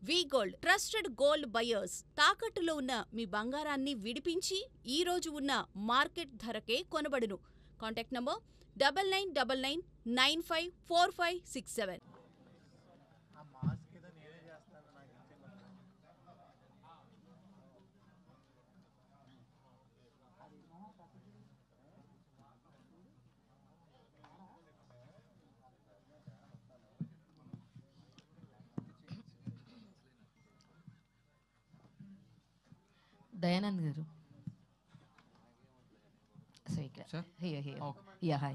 వి gold trusted gold buyers తాకట్టులో ఉన్న మీ బంగారాన్ని విడిపించి ఈ రోజు ఉన్న మార్కెట్ ధరకే కొనబడును. Contact number 9999954567. దయానంద్ గారు. So here. Okay. Yeah, hi.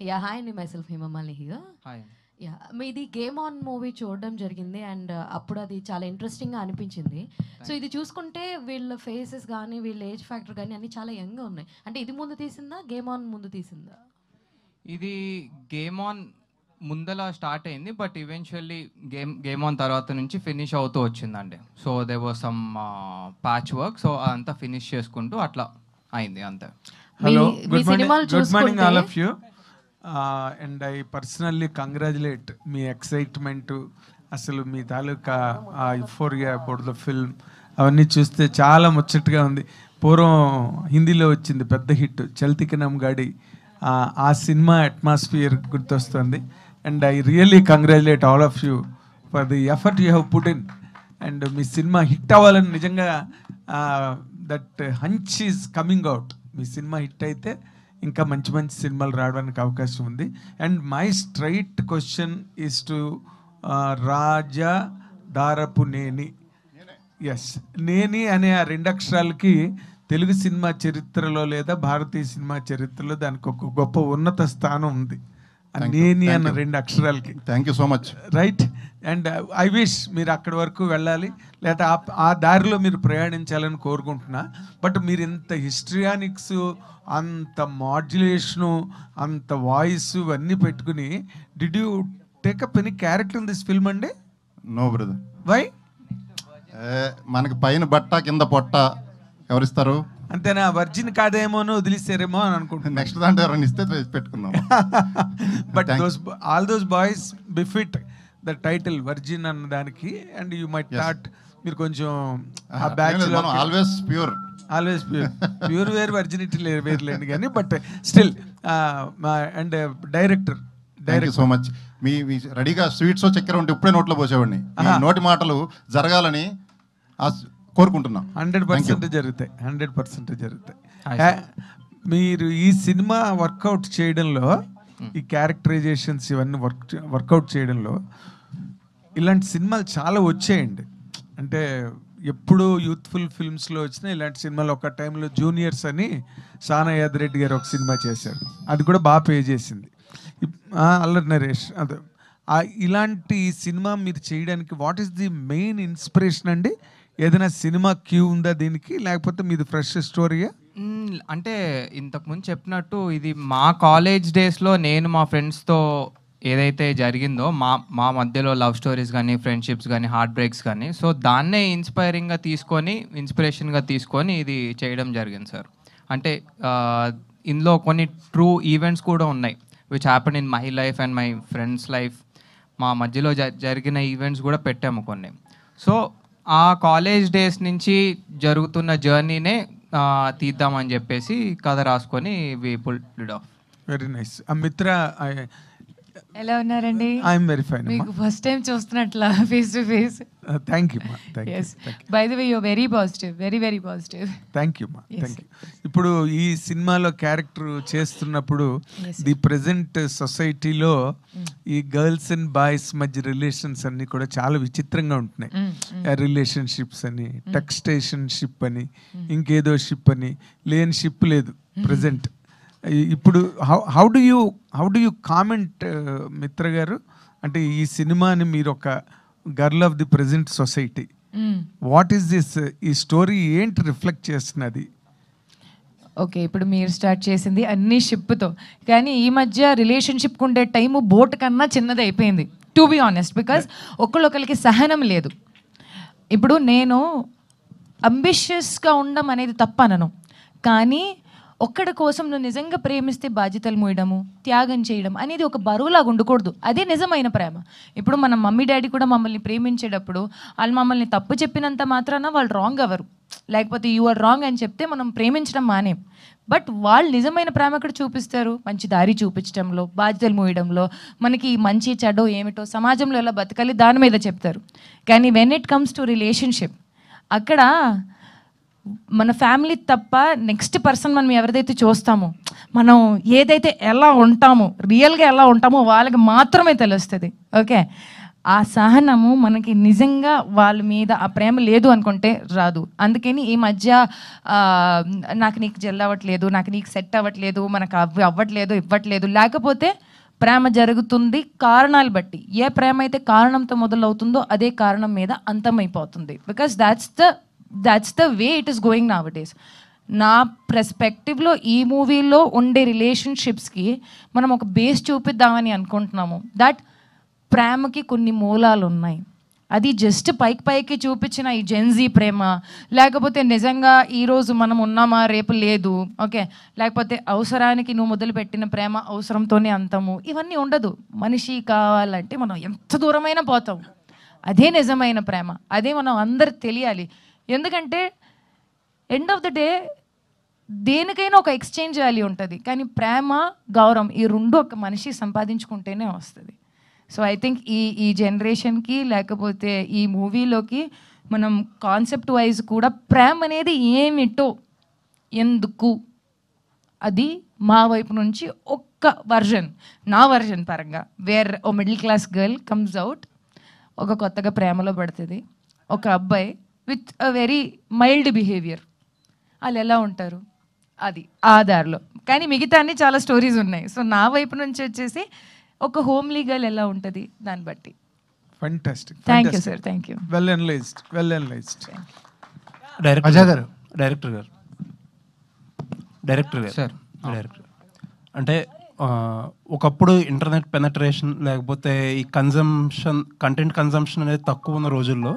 Yeah, hi. Myself Hemamali here. Hi. Yeah, మీది గేమ్ ఆన్ మూవీ చూడడం జరిగింది అండ్ అప్పుడు అది చాలా ఇంట్రెస్టింగ్గా అనిపించింది. సో ఇది చూసుకుంటే వీళ్ళ ఫేసెస్ కానీ వీళ్ళ ఏజ్ ఫ్యాక్టర్ కానీ అన్నీ చాలా యంగ్గా ఉన్నాయి. అంటే ఇది ముందు తీసిందా గేమ్ ఆన్ ముందు తీసిందా? ఇది గేమ్ ఆన్ ముందల స్టార్ట్ అయింది, బట్ ఈవెన్చువల్లీ గేమ్ ఆన్ తర్వాత నుంచి ఫినిష్ అవుతూ వచ్చిందండి. So they was some patch work, so అదంతా ఫినిష్ చేసుకుంటూ అట్లా అయింది అంతే. Hello, good morning all of you. And I personally congratulate me excitement, అసలు మీ తాలూకా యుఫోరియా అబౌట్ ద ఫిల్మ్ అవన్నీ చూస్తే చాలా ముచ్చటగా ఉంది. పూర్వం హిందీలో వచ్చింది పెద్ద హిట్ చల్తీ కే నామ్ గాడి, ఆ సినిమా అట్మాస్ఫియర్ గుర్తొస్తుంది. And I really congratulate all of you for the effort you have put in. And మీ సినిమా హిట్ అవ్వాలని నిజంగా that hunch is coming out. మీ సినిమా హిట్ అయితే ఇంకా మంచి మంచి సినిమాలు రావడానికి అవకాశం ఉంది. And my straight question is to Raja Darapuneni. Yes, నేని అనే ఆ రెండు అక్షరాలకి తెలుగు సినిమా చరిత్రలో లేదా భారతీయ సినిమా చరిత్రలో దానికి ఒక గొప్ప ఉన్నత స్థానం ఉంది. నేని అన్న రెండు అక్షరాలకి. Thank you so much. Right. And I wish మీరు అక్కడి వరకు వెళ్ళాలి, లేదా ఆ దారిలో మీరు ప్రయాణించాలని కోరుకుంటున్నా. బట్ మీరు ఇంత హిస్టరియానిక్స్, అంత మాడ్యులేషను, అంత వాయిస్ ఇవన్నీ పెట్టుకుని did you take up any character in this film అండి? No brother. వై? మనకి పైన బట్ట కింద పొట్ట ఎవరిస్తారు? అంతేనా? వర్జిన్ కాదేమో వదిలిస్తారేమో అని అనుకుంటున్నాను. నెక్స్ట్ దాంట్లో ఎవరైనా ఇస్తే పెట్టుకుందాం. But all those boys befit the title virgin అన్న దానికి. అండ్ యూ మైట్ థాట్ మీరు కొంచెం ఆ batch always pure where virginity వేర్లేండి కానీ, but still. And director thank you so much. మీ రెడీగా స్వీట్స్ చక్కెర ఉంటే ఇప్పుడే నోట్లో పోసేవాడిని. నోటి మాటలు జరగాలని కోరుకుంటున్నాం. 100% జరుగుతాయి, 100% జరుగుతాయి. మీరు ఈ సినిమా వర్కౌట్ చేయడంలో, ఈ క్యారెక్టరైజేషన్స్ ఇవన్నీ వర్కౌట్ చేయడంలో ఇలాంటి సినిమాలు చాలా వచ్చాయండి. అంటే ఎప్పుడు యూత్ఫుల్ ఫిల్మ్స్లో వచ్చినా ఇలాంటి సినిమాలు. ఒక టైంలో జూనియర్స్ అని సానా యాదరెడ్డి గారు ఒక సినిమా చేశారు, అది కూడా బాగా పే చేసింది. అల్లరి నరేష్. అదే ఇలాంటి సినిమా మీరు చేయడానికి what is the main inspiration అండి? ఏదైనా సినిమా క్యూ ఉందా దీనికి, లేకపోతే మీది ఫ్రెష్ స్టోరీయా? అంటే ఇంతకుముందు చెప్పినట్టు ఇది మా కాలేజ్ డేస్లో నేను మా ఫ్రెండ్స్తో ఏదైతే జరిగిందో మా మధ్యలో లవ్ స్టోరీస్ కానీ, ఫ్రెండ్షిప్స్ కానీ, హార్ట్ బ్రేక్స్ కానీ, సో దాన్నే ఇన్స్పిరేషన్గా తీసుకొని ఇది చేయడం జరిగింది సార్. అంటే ఇందులో కొన్ని ట్రూ ఈవెంట్స్ కూడా ఉన్నాయి which happen in my life and my friends life. మా మధ్యలో జరిగిన ఈవెంట్స్ కూడా పెట్టాము కొన్ని. సో ఆ కాలేజ్ డేస్ నుంచి జరుగుతున్న జర్నీనే తీద్దామని చెప్పేసి కథ రాసుకొని we pulled it off. Very nice. Mitra, ఎలా ఉన్నారండి? I'm very fine. మీకు ఫస్ట్ టైం చూస్తున్నట్లా face to face. Thank you. By the way you are very positive, very positive. Thank you. ఇప్పుడు ఈ సినిమాలో క్యారెక్టర్ చేస్తున్నప్పుడు ది ప్రెజెంట్ సొసైటీలో ఈ గర్ల్స్ అండ్ బాయ్స్ మధ్య రిలేషన్స్ అన్ని కూడా చాలా విచిత్రంగా ఉంటున్నాయి. రిలేషన్షిప్స్ అని, టెక్స్టేషన్షిప్ అని, ఇంకేదో షిప్ అని, లేని షిప్ లేదు ప్రెజెంట్. ఇప్పుడు హౌ డు యూ కామెంట్ మిత్ర గారు? అంటే ఈ సినిమాని మీరు ఒక girl of the present society, what is this, ఈ స్టోరీ ఏంటి రిఫ్లెక్ట్ చేస్తున్నది? ఓకే, ఇప్పుడు మీరు స్టార్ట్ చేసింది అన్ని షిప్తో, కానీ ఈ మధ్య రిలేషన్షిప్కి ఉండే టైము బోట్ కన్నా చిన్నది అయిపోయింది, టు బి ఆనెస్ట్. బికాస్ ఒకళ్ళొకరికి సహనం లేదు. ఇప్పుడు నేను అంబిషియస్గా ఉండడం అనేది తప్పనను, కానీ ఒక్కడి కోసం నువ్వు నిజంగా ప్రేమిస్తే బాధ్యతలు మోయడము, త్యాగం చేయడం అనేది ఒక బరువులాగా ఉండకూడదు. అదే నిజమైన ప్రేమ. ఇప్పుడు మన మమ్మీ డాడీ కూడా మమ్మల్ని ప్రేమించేటప్పుడు వాళ్ళు మమ్మల్ని తప్పు చెప్పినంత మాత్రాన వాళ్ళు రాంగ్ అవ్వరు, లేకపోతే యు ఆర్ రాంగ్ అని చెప్తే మనం ప్రేమించడం మానేం. బట్ వాళ్ళు నిజమైన ప్రేమ అక్కడ చూపిస్తారు, మంచి దారి చూపించడంలో, బాధ్యతలు మోయడంలో, మనకి మంచి చెడో ఏమిటో సమాజంలో ఎలా బతకాలి దాని మీద చెప్తారు. కానీ when it comes to relationship, అక్కడ మన ఫ్యామిలీ తప్ప నెక్స్ట్ పర్సన్ మనం ఎవరిదైతే చూస్తామో, మనం ఏదైతే ఎలా ఉంటామో, రియల్గా ఎలా ఉంటామో వాళ్ళకి మాత్రమే తెలుస్తుంది. ఓకే, ఆ సహనము మనకి నిజంగా వాళ్ళ మీద ఆ ప్రేమ లేదు అనుకుంటే రాదు. అందుకని ఈ మధ్య నాకు నీకు జెల్ అవ్వట్లేదు, నాకు నీకు సెట్ అవ్వట్లేదు, మనకు అవ్వట్లేదు ఇవ్వట్లేదు, లేకపోతే ప్రేమ జరుగుతుంది కారణాలు బట్టి. ఏ ప్రేమ అయితే కారణంతో మొదలవుతుందో అదే కారణం మీద అంతమైపోతుంది. Because that's the way it is going nowadays. నా పర్స్పెక్టివ్లో ఈ మూవీలో ఉండే రిలేషన్షిప్స్కి మనం ఒక బేస్ చూపిద్దామని అనుకుంటున్నాము. దట్ ప్రేమకి కొన్ని మూలాలు ఉన్నాయి. అది జస్ట్ పైకి చూపించిన ఈ జెన్జీ ప్రేమ, లేకపోతే నిజంగా ఈరోజు మనం ఉన్నామా రేపు లేదు, ఓకే, లేకపోతే అవసరానికి నువ్వు మొదలుపెట్టిన ప్రేమ అవసరంతోనే అంతము, ఇవన్నీ ఉండదు. మనిషి కావాలంటే మనం ఎంత దూరమైనా పోతాం. అదే నిజమైన ప్రేమ, అదే మనం అందరికి తెలియాలి. ఎందుకంటే ఎండ్ ఆఫ్ ద డే దేనికైనా ఒక ఎక్స్చేంజ్ వాల్యూ ఉంటుంది, కానీ ప్రేమ గౌరవం ఈ రెండు ఒక మనిషి సంపాదించుకుంటేనే వస్తుంది. సో ఐ థింక్ ఈ జనరేషన్కి లేకపోతే ఈ మూవీలోకి మనం కాన్సెప్ట్ వైజ్ కూడా ప్రేమ అనేది ఏమిటో, ఎందుకు, అది మా వైపు నుంచి ఒక్క వర్జన్, నా వర్జన్ పరంగా, వేర్ ఓ middle class girl comes out, ఒక కొత్తగా ప్రేమలో పడుతుంది ఒక అబ్బాయి with a very mild behaviour, వాళ్ళు ఎలా ఉంటారు అది ఆ దారిలో. కానీ మిగతా అన్ని చాలా స్టోరీస్ ఉన్నాయి. సో నా వైపు నుంచి వచ్చేసి ఒక హోమ్లీ గర్ల్ ఎలా ఉంటుంది దాన్ని బట్టి. Fantastic. Thank you sir, thank you. Well analysed. Director గారు సార్, డైరెక్టర్ అంటే ఒకప్పుడు ఇంటర్నెట్ పెనట్రేషన్ లేకపోతే ఈ కంటెంట్ కన్జంప్షన్ అనేది తక్కువ ఉన్న రోజుల్లో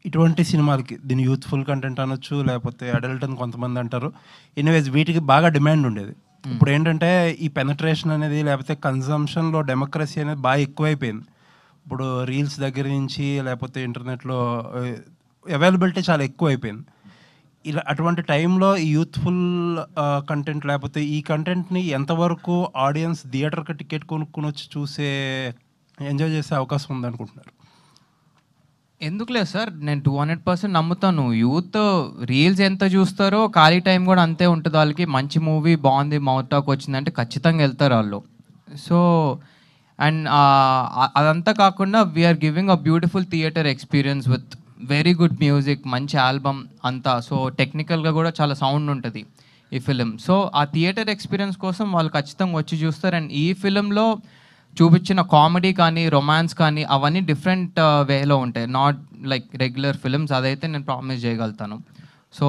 ఇటువంటి సినిమాలకి, దీని యూత్ఫుల్ కంటెంట్ అనొచ్చు లేకపోతే అడల్ట్ అని కొంతమంది అంటారు, ఎనీవేస్ వీటికి బాగా డిమాండ్ ఉండేది. ఇప్పుడు ఏంటంటే ఈ పెనట్రేషన్ అనేది లేకపోతే కన్జంప్షన్లో డెమోక్రసీ అనేది బాగా ఎక్కువైపోయింది. ఇప్పుడు రీల్స్ దగ్గర నుంచి లేకపోతే ఇంటర్నెట్లో అవైలబిలిటీ చాలా ఎక్కువైపోయింది. ఇలా అటువంటి టైంలో ఈ యూత్ఫుల్ కంటెంట్ లేకపోతే ఈ కంటెంట్ని ఎంతవరకు ఆడియన్స్ థియేటర్కి టికెట్ కొనుక్కొని వచ్చి ఎంజాయ్ చేసే అవకాశం ఉందనుకుంటున్నారు? ఎందుకులేదు సార్, నేను 200% నమ్ముతాను. యూత్ రీల్స్ ఎంత చూస్తారో ఖాళీ టైం కూడా అంతే ఉంటుంది వాళ్ళకి. మంచి మూవీ బాగుంది, మౌత్ టాక్ వచ్చిందంటే ఖచ్చితంగా వెళ్తారు వాళ్ళు. సో అండ్ అదంతా కాకుండా we are giving a beautiful theatre experience with very good music, మంచి ఆల్బమ్ అంతా. సో టెక్నికల్గా కూడా చాలా సౌండ్ ఉంటుంది ఈ ఫిలిం. సో ఆ థియేటర్ ఎక్స్పీరియన్స్ కోసం వాళ్ళు ఖచ్చితంగా వచ్చి చూస్తారు. అండ్ ఈ ఫిలింలో చూపించిన కామెడీ కానీ రొమాన్స్ కానీ అవన్నీ డిఫరెంట్ వేలో ఉంటాయి, నాట్ లైక్ రెగ్యులర్ ఫిలిమ్స్. అదైతే నేను ప్రామిస్ చేయగలుగుతాను. సో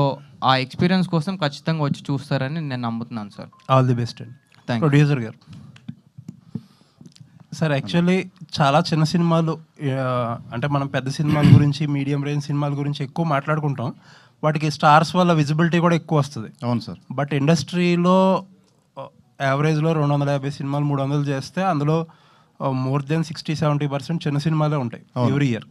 ఆ ఎక్స్పీరియన్స్ కోసం ఖచ్చితంగా వచ్చి చూస్తారని నేను నమ్ముతున్నాను సార్. ఆల్ ది బెస్ట్ అండి. థ్యాంక్ ప్రొడ్యూసర్ గారు. సార్ యాక్చువల్లీ చాలా చిన్న సినిమాలు అంటే మనం పెద్ద సినిమాల గురించి మీడియం రేంజ్ సినిమాల గురించి ఎక్కువ మాట్లాడుకుంటాం, వాటికి స్టార్స్ వల్ల విజిబిలిటీ కూడా ఎక్కువ వస్తుంది. అవును సార్. బట్ ఇండస్ట్రీలో యావరేజ్లో 250 సినిమాలు 300 చేస్తే అందులో మోర్ దెన్ 60-70% చిన్న సినిమాలే ఉంటాయి every year.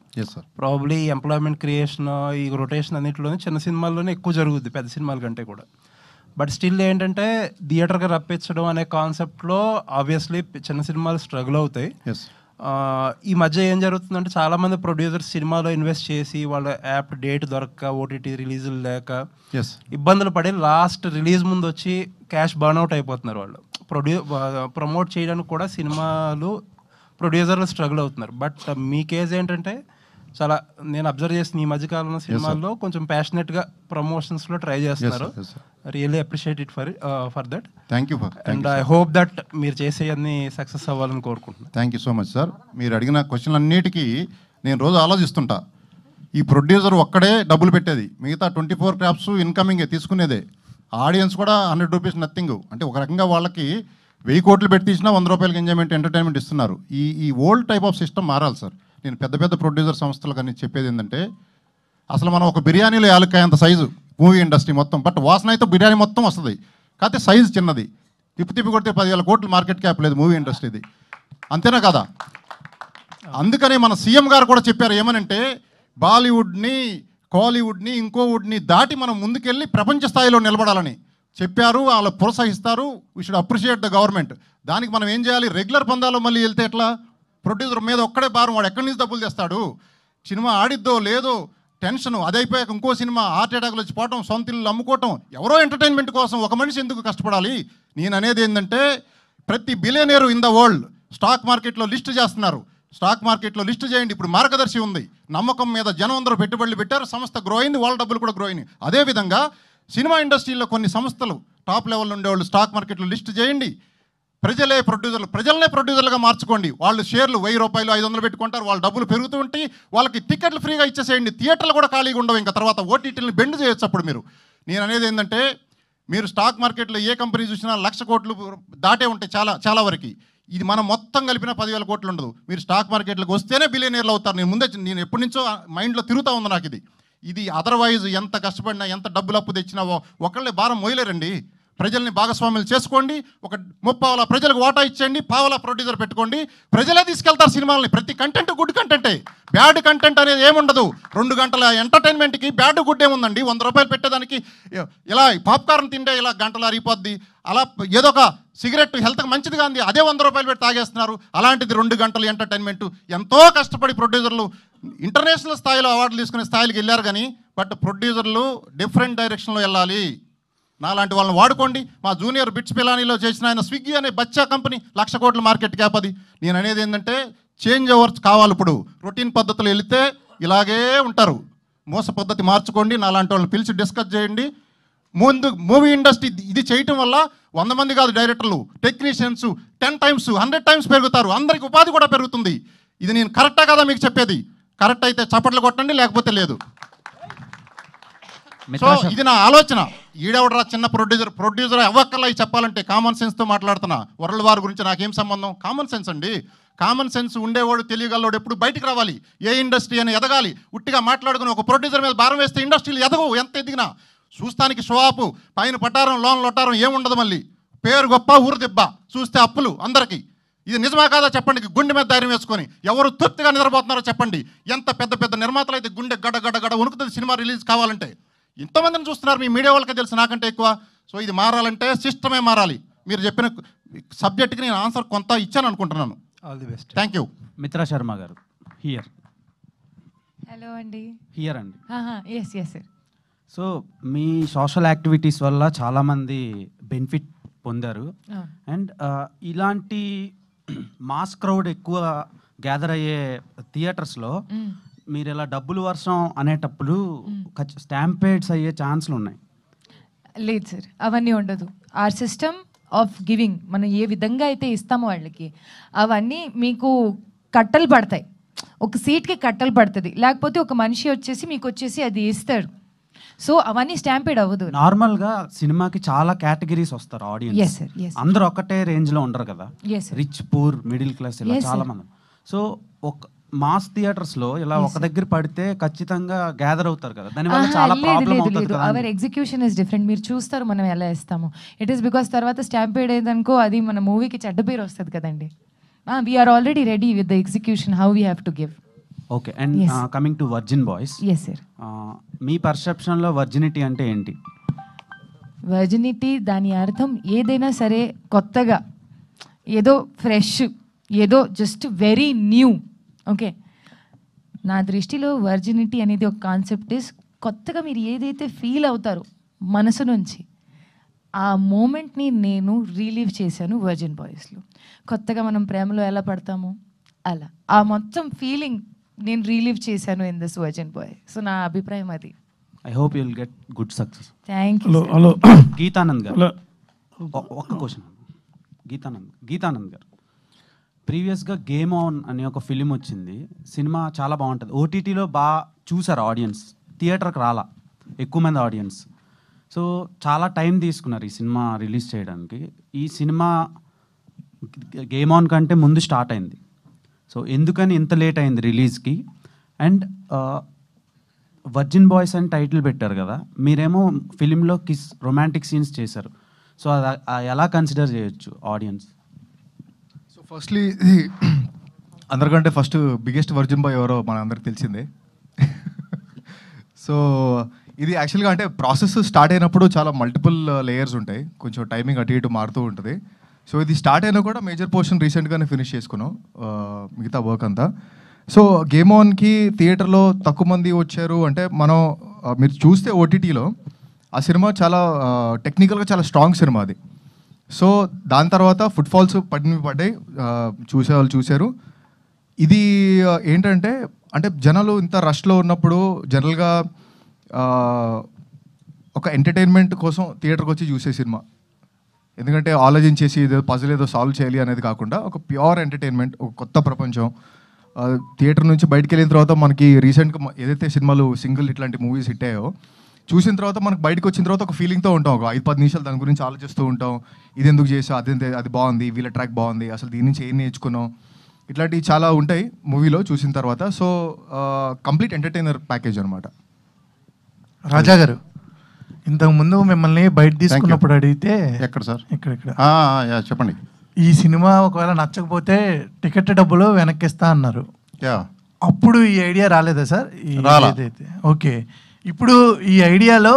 Probably employment creation ఈ రొటేషన్ అన్నింటిలోనే చిన్న సినిమాల్లోనే ఎక్కువ జరుగుద్ది పెద్ద సినిమాల కంటే కూడా. బట్ స్టిల్ ఏంటంటే థియేటర్గా రప్పించడం అనే కాన్సెప్ట్లో ఆబ్వియస్లీ చిన్న సినిమాలు స్ట్రగుల్ అవుతాయి. ఈ మధ్య ఏం జరుగుతుందంటే చాలామంది ప్రొడ్యూసర్స్ సినిమాలో ఇన్వెస్ట్ చేసి వాళ్ళ యాప్ డేట్ దొరక్క ఓటీటీ రిలీజులు లేక ఇబ్బందులు పడి లాస్ట్ రిలీజ్ ముందు వచ్చి క్యాష్ బర్న్అవుట్ అయిపోతున్నారు. వాళ్ళు ప్రమోట్ చేయడానికి కూడా సినిమాలు ప్రొడ్యూసర్లు స్ట్రగుల్ అవుతున్నారు. బట్ మీ కేజ్ ఏంటంటే చాలా నేను అబ్జర్వ్ చేసిన ఈ మధ్యకాలంలో సినిమాల్లో కొంచెం ప్యాషనెట్గా ప్రమోషన్స్లో ట్రై చేస్తున్నారు. Really appreciate it for that. Thank you. And I hope that మీరు చేసే అన్ని సక్సెస్ అవ్వాలని కోరుకుంటున్నాను. Thank you so much sir. మీరు అడిగిన క్వశ్చన్ అన్నిటికీ నేను రోజు ఆలోచిస్తుంటా. ఈ ప్రొడ్యూసర్ ఒక్కడే డబ్బులు పెట్టేది, మిగతా 24 క్రాప్స్ ఇన్కమింగే తీసుకునేదే. ఆడియన్స్ కూడా 100 రూపీస్ నథింగ్. అంటే ఒక రకంగా వాళ్ళకి 1000 కోట్లు పెట్టి తీసినా 100 రూపాయలకి ఎంజాయ్మెంట్ ఎంటర్టైన్మెంట్ ఇస్తున్నారు. ఈ ఓల్డ్ టైప్ ఆఫ్ సిస్టమ్ మారాలి సార్. నేను పెద్ద పెద్ద ప్రొడ్యూసర్ సంస్థలు కానీ చెప్పేది ఏంటంటే, అసలు మనం ఒక బిర్యానీలో యాలక్కాయ అంత సైజు మూవీ ఇండస్ట్రీ మొత్తం. బట్ వాసన అయితే బిర్యానీ మొత్తం వస్తుంది, కాకపోతే సైజు చిన్నది. తిప్పి కొడితే 10,000 కోట్లు మార్కెట్ క్యాప్ లేదు మూవీ ఇండస్ట్రీది, అంతేనా కదా? అందుకనే మన సీఎం గారు కూడా చెప్పారు ఏమనంటే, బాలీవుడ్ని, కాలీవుడ్ని, ఇంకోవుడ్ని దాటి మనం ముందుకెళ్ళి ప్రపంచ స్థాయిలో నిలబడాలని చెప్పారు. వాళ్ళు ప్రోత్సహిస్తారు. We should appreciate the government. దానికి మనం ఏం చేయాలి? రెగ్యులర్ పందాలో మళ్ళీ వెళ్తే ఎట్లా? ప్రొడ్యూసర్ మీద ఒక్కడే భారం, వాడు ఎక్కడి నుంచి డబ్బులు తెస్తాడు? సినిమా ఆడిద్దో లేదో టెన్షన్, అదైపోయాక ఇంకో సినిమా హార్ట్ అటాక్లు వచ్చి పోవటం, సొంత ఇల్లు అమ్ముకోవటం, ఎవరో ఎంటర్టైన్మెంట్ కోసం ఒక మనిషి ఎందుకు కష్టపడాలి? నేను అనేది ఏంటంటే, ప్రతి billionaire in the world stock మార్కెట్లో లిస్ట్ చేస్తున్నారు. స్టాక్ మార్కెట్లో లిస్ట్ చేయండి. ఇప్పుడు మార్గదర్శి ఉంది, నమ్మకం మీద జనం అందరూ పెట్టుబడులు పెట్టారు, సంస్థ గ్రో అయింది, వాళ్ళ డబ్బులు కూడా గ్రో అయినాయి. అదేవిధంగా సినిమా ఇండస్ట్రీలో కొన్ని సంస్థలు టాప్ లెవెల్లో ఉండేవాళ్ళు స్టాక్ మార్కెట్లో లిస్ట్ చేయండి. ప్రజలనే ప్రొడ్యూసర్లుగా మార్చుకోండి. వాళ్ళు షేర్లు 1000 రూపాయలు 500 పెట్టుకుంటారు, వాళ్ళ డబ్బులు పెరుగుతూ ఉంటాయి, వాళ్ళకి టికెట్లు ఫ్రీగా ఇచ్చేసేయండి. థియేటర్లు కూడా ఖాళీగా ఉండవు. ఇంకా తర్వాత ఓటీటీలను బెండ్ చేయొచ్చు. అప్పుడు నేను అనేది ఏంటంటే, మీరు స్టాక్ మార్కెట్లో ఏ కంపెనీ చూసినా 1,00,000 కోట్లు దాటే ఉంటాయి చాలా వరకు. ఇది మనం మొత్తం కలిపిన 10,000 కోట్లు ఉండదు. మీరు స్టాక్ మార్కెట్లకు వస్తేనే బిలియనీర్లు అవుతారు. నేను ఎప్పటి నుంచో మైండ్లో తిరుగుతూ ఉంది నాకు ఇది. అదర్వైజ్ ఎంత కష్టపడినా, ఎంత డబ్బులు అప్పు తెచ్చినావో ఒకళ్ళే భారం మోయలేరండి. ప్రజల్ని భాగస్వాములు చేసుకోండి. ఒక 30 ప్రజలకు వాటా ఇచ్చేయండి, 1/2 ప్రొడ్యూసర్ పెట్టుకోండి. ప్రజలే తీసుకెళ్తారు సినిమాలని. ప్రతి కంటెంట్ గుడ్ కంటెంటే, బ్యాడ్ కంటెంట్ అనేది ఏముండదు. 2 గంటల ఎంటర్టైన్మెంట్కి బ్యాడ్ గుడ్ ఏముందండి? 100 రూపాయలు పెట్టేదానికి ఇలా పాప్కార్న్ తింటే ఇలా గంటలు అరిగిపోద్ది. అలా ఏదో ఒక సిగరెట్ హెల్త్కి మంచిది కాదు, అదే 100 రూపాయలు పెట్టి తాగేస్తున్నారు. అలాంటిది 2 గంటలు ఎంటర్టైన్మెంట్. ఎంతో కష్టపడి ప్రొడ్యూసర్లు ఇంటర్నేషనల్ స్థాయిలో అవార్డులు తీసుకునే స్థాయికి వెళ్ళారు. కానీ బట్ ప్రొడ్యూసర్లు డిఫరెంట్ డైరెక్షన్లో వెళ్ళాలి. నాలాంటి వాళ్ళని వాడుకోండి. మా జూనియర్ బిట్స్ పిలానీలో చేసిన ఆయన స్విగ్గీ అనే బచ్చా కంపెనీ 1,00,000 కోట్ల మార్కెట్ క్యాప్ అది. నేను అనేది ఏంటంటే, చేంజ్ ఓవర్స్ కావాలి. ఇప్పుడు రొటీన్ పద్ధతులు వెళితే ఇలాగే ఉంటారు. మోస పద్ధతి మార్చుకోండి. నాలాంటి వాళ్ళని పిలిచి డిస్కస్ చేయండి. ముందు మూవీ ఇండస్ట్రీ ఇది చేయటం వల్ల 100 మంది కాదు డైరెక్టర్లు, టెక్నీషియన్స్ 10 times 100 times పెరుగుతారు. అందరికి ఉపాధి కూడా పెరుగుతుంది. ఇది నేను కరెక్టా కదా మీకు చెప్పేది? కరెక్ట్ అయితే చప్పట్లు కొట్టండి, లేకపోతే లేదు. సో ఇది నా ఆలోచన. ఈడెవడరా చిన్న ప్రొడ్యూసర్ అవ్వక్కర్లా చెప్పాలంటే. కామన్ సెన్స్తో మాట్లాడుతున్నా. వరల్డ్ వార్ గురించి నాకేం సంబంధం? కామన్ సెన్స్ అండి. కామన్ సెన్స్ ఉండేవాడు, తెలియగలవాడు ఎప్పుడు బయటికి రావాలి. ఏ ఇండస్ట్రీ అని ఎదగాలి. ఉట్టిగా మాట్లాడుకుని ఒక ప్రొడ్యూసర్ మీద భారం వేస్తే ఇండస్ట్రీలు ఎదగవు. ఎంత ఎదిగినా చూస్తానికి షో ఆపు, పైన పట్టారం, లోన్ లొట్టారం ఏముండదు. మళ్ళీ పేరు గొప్ప, ఊరు దెబ్బ, చూస్తే అప్పులు అందరికీ. ఇది నిజమా కాదా చెప్పండి. గుండె మీద ధైర్యం వేసుకొని ఎవరు తృప్తిగా నిద్రపోతున్నారో చెప్పండి. ఎంత పెద్ద నిర్మాతలు అయితే గుండె గడ వణుకుతుంది సినిమా రిలీజ్ కావాలంటే. ఇంతమందిని చూస్తున్నారు, మీ మీడియా వాళ్ళకే తెలుసు నాకంటే ఎక్కువ. సో ఇది మారాలంటే సిస్టమే మారాలి. మీరు చెప్పిన సబ్జెక్ట్కి నేను ఆన్సర్ కొంత ఇచ్చాను అనుకుంటున్నాను. All the best. Thank you. Mitra Sharma గారు హియర్. హలో అండి. హియర్ అండి. Yes sir. సో మీ సోషల్ యాక్టివిటీస్ వల్ల చాలామంది బెనిఫిట్ పొందారు. అండ్ ఇలాంటి మాస్ క్రౌడ్ ఎక్కువ గ్యాదర్ అయ్యే థియేటర్స్లో మీరు ఇలా డబ్బులు వర్షం అనేటప్పుడు స్టాంపేడ్స్ అయ్యే ఛాన్స్లు ఉన్నాయి. లేదు సార్, అవన్నీ ఉండదు. ఆర్ సిస్టమ్ ఆఫ్ గివింగ్, మనం ఏ విధంగా అయితే ఇస్తామో వాళ్ళకి అవన్నీ మీకు కట్టలు పడతాయి. ఒక సీట్కి కట్టలు పడుతుంది. లేకపోతే ఒక మనిషి వచ్చేసి మీకు వచ్చేసి అది ఇస్తాడు. సో అవన్నీ స్టాంపేడ్ అవ్వదు. నార్మల్గా సినిమాకి చాలా కేటగిరీస్ వస్తారు ఆడియన్స్. అందరూ ఒకటే రేంజ్లో ఉండరు కదా. రిచ్, పూర్, మిడిల్ క్లాస్ ఇలా చాలా మంది. సో ఒక మాస్ థియేటర్స్ లో ఇలా ఒక దగ్గర పడితే ఖచ్చితంగా గ్యాదర్ అవుతారు కదా, దానివల్ల చాలా ప్రాబ్లం అవుతుంది కదా. Our execution is different. మీరు చూస్తారు మనం ఎలా ఇస్తాము. ఇట్ ఈస్ బికాస్ తర్వాత స్టాంపేడ్ అయ్యేదనుకో అది మన మూవీకి చెడ్డ పేరు వస్తుంది కదండి. We are already ready with the execution how we have to give. Okay. And coming to virgin boys, yes sir, మీ పర్సెప్షన్లో వర్జినిటీ అంటే ఏంటి? వర్జినిటీ దాని అర్థం ఏదైనా సరే కొత్తగా, ఏదో ఫ్రెష్, ఏదో జస్ట్ వెరీ న్యూ. ఓకే, నా దృష్టిలో వర్జినిటీ అనేది ఒక కాన్సెప్ట్ ఇస్ కొత్తగా మీరు ఏదైతే ఫీల్ అవుతారో మనసు నుంచి, ఆ మూమెంట్ని నేను రిలీవ్ చేశాను వర్జిన్ బాయ్స్లో. కొత్తగా మనం ప్రేమలో ఎలా పడతామో అలా ఆ మొత్తం ఫీలింగ్ నేను రిలీవ్ చేశాను in this virgin boy. So నా అభిప్రాయం అది. I hope you will get good success. Thank you. Hello Geetanand గారు, ఒక్క క్వశ్చన్. గీతానంద్ గారు, ప్రీవియస్గా గేమ్ ఆన్ అనే ఒక ఫిలిం వచ్చింది. సినిమా చాలా బాగుంటుంది. ఓటీటీలో బాగా చూసారు ఆడియన్స్, థియేటర్కి రాలా ఎక్కువ మంది ఆడియన్స్. సో చాలా టైం తీసుకున్నారు ఈ సినిమా రిలీజ్ చేయడానికి. ఈ సినిమా గేమ్ ఆన్ కంటే ముందు స్టార్ట్ అయింది. సో ఎందుకని ఇంత లేట్ అయింది రిలీజ్కి? అండ్ వర్జిన్ బాయ్స్ అని టైటిల్ పెట్టారు కదా, మీరేమో ఫిలింలో కిస్ రొమాంటిక్ సీన్స్ చేశారు. సో అది ఎలా కన్సిడర్ చేయొచ్చు ఆడియన్స్? సో ఫస్ట్లీ అందరికంటే ఫస్ట్ బిగ్గెస్ట్ వర్జిన్ బాయ్ ఎవరో మన అందరికి తెలిసిందే. సో ఇది యాక్చువల్గా అంటే ప్రాసెస్ స్టార్ట్ అయినప్పుడు చాలా మల్టిపుల్ లేయర్స్ ఉంటాయి, కొంచెం టైమింగ్ అటు ఇటు మారుతూ ఉంటుంది. సో ఇది స్టార్ట్ అయినా కూడా మేజర్ పోర్షన్ రీసెంట్గానే ఫినిష్ చేసుకున్నాం మిగతా వర్క్ అంతా. సో గేమ్ ఆన్కి థియేటర్లో తక్కువ మంది వచ్చారు అంటే మనం మీరు చూస్తే ఓటీటీలో ఆ సినిమా చాలా టెక్నికల్గా చాలా స్ట్రాంగ్ సినిమా అది. సో దాని తర్వాత ఫుట్ఫాల్స్ పడ్డాయి, చూసేవాళ్ళు చూశారు. ఇది ఏంటంటే అంటే జనాలు ఇంత రష్లో ఉన్నప్పుడు జనరల్గా ఒక ఎంటర్టైన్మెంట్ కోసం థియేటర్కి వచ్చి చూసే సినిమా, ఎందుకంటే ఆలోచించేసి ఏదో పజిల్ ఏదో సాల్వ్ చేయాలి అనేది కాకుండా ఒక ప్యూర్ ఎంటర్టైన్మెంట్, ఒక కొత్త ప్రపంచం. థియేటర్ నుంచి బయటకు వెళ్ళిన తర్వాత మనకి రీసెంట్గా ఏదైతే సినిమాలు సింగిల్ ఇట్లాంటి మూవీస్ హిట్ అయ్యాయో చూసిన తర్వాత మనకు బయటకు వచ్చిన తర్వాత ఒక ఫీలింగ్తో ఉంటాం, ఒక 5-10 నిమిషాలు దాని గురించి ఆలోచిస్తూ ఉంటాం. ఇది ఎందుకు చేసాం, అది బాగుంది, వీళ్ళ ట్రాక్ బాగుంది, అసలు దీని నుంచి ఏం నేర్చుకున్నాం, ఇట్లాంటివి చాలా ఉంటాయి మూవీలో చూసిన తర్వాత. సో కంప్లీట్ ఎంటర్టైనర్ ప్యాకేజ్ అనమాట. రాజా గారు, ఇంతకుముందు మిమ్మల్ని బయట తీసుకున్నప్పుడు అడిగితే ఎక్కడ సార్? ఇక్కడ చెప్పండి. ఈ సినిమా ఒకవేళ నచ్చకపోతే టికెట్ డబ్బులు వెనక్కిస్తా అన్నారు. అప్పుడు ఈ ఐడియా రాలేదా సార్? ఓకే, ఇప్పుడు ఈ ఐడియాలో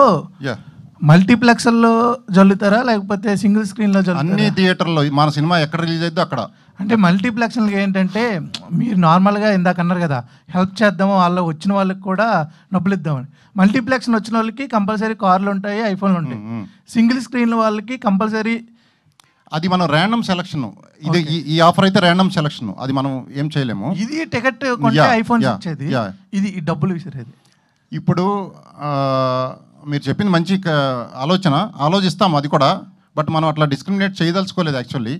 మల్టీప్లెక్స్లో జల్లుతారా లేకపోతే సింగిల్ స్క్రీన్లో జల్లుతారా? అన్ని థియేటర్లో మన సినిమా ఎక్కడ రిలీజ్ అయితే అక్కడ. అంటే మల్టీప్లెక్స్లకి ఏంటంటే మీరు నార్మల్గా ఇందాక అన్నారు కదా, హెల్ప్ చేద్దాము వాళ్ళ వచ్చిన వాళ్ళకి కూడా డబ్బులు ఇద్దామని. మల్టీప్లెక్స్ వచ్చిన వాళ్ళకి కంపల్సరీ కార్లు ఉంటాయి, ఐఫోన్లు ఉంటాయి. సింగిల్ స్క్రీన్ వాళ్ళకి కంపల్సరీ. అది మనం ర్యాండమ్ సెలక్షన్. ఇది ఈ ఆఫర్ అయితే ర్యాండమ్ సెలక్షన్, అది మనం ఏం చేయలేము. ఇది టికెట్ కొంటే ఐఫోన్ ఇచ్చేది, ఇది డబ్బులు విసిరేది. ఇప్పుడు మీరు చెప్పింది మంచి ఆలోచిస్తాం అది కూడా, బట్ మనం అట్లా డిస్క్రిమినేట్ చేయదలుచుకోలేదు యాక్చువల్లీ.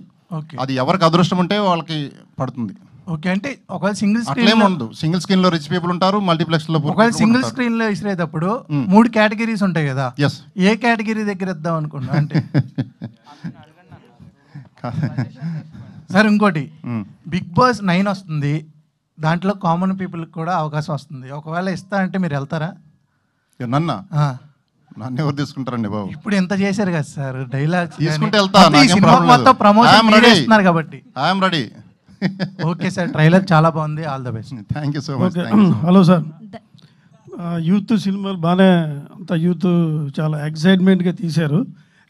అది ఎవరికి అదృష్టం ఉంటే వాళ్ళకి పడుతుంది. ఓకే, అంటే ఒకవేళ సింగిల్ స్క్రీన్ ఉండదు, సింగిల్ స్క్రీన్ లో రిచ్ పీపుల్ ఉంటారు, మల్టీప్లెక్స్ లో. ఒకవేళ సింగిల్ స్క్రీన్ లో ఇసిరేటప్పుడు 3 కేటగిరీస్ ఉంటాయి కదా, ఏ కేటగిరీ దగ్గర ఇద్దాం అనుకున్నా అంటే సార్ ఇంకోటి, బిగ్ బాస్ 9 వస్తుంది, దాంట్లో కామన్ పీపుల్ కూడా అవకాశం వస్తుంది. ఒకవేళ ఇస్తా అంటే మీరు వెళ్తారా? నన్ను ఎవరు తీసుకుంటారండి బాబు? ఇప్పుడు ఎంత చేశారు కదా సార్, డైలాగ్స్ తీసుకుంటే వెళ్తా, మొత్తం ప్రమోషన్ చేస్తున్నారు కాబట్టి. I'm ready. Okay sir, trailer చాలా బాగుంది, all the best. Thank you so much. Hello sir, youth సినిమాలు బాగానే అంత యూత్ చాలా ఎక్సైట్మెంట్గా తీశారు.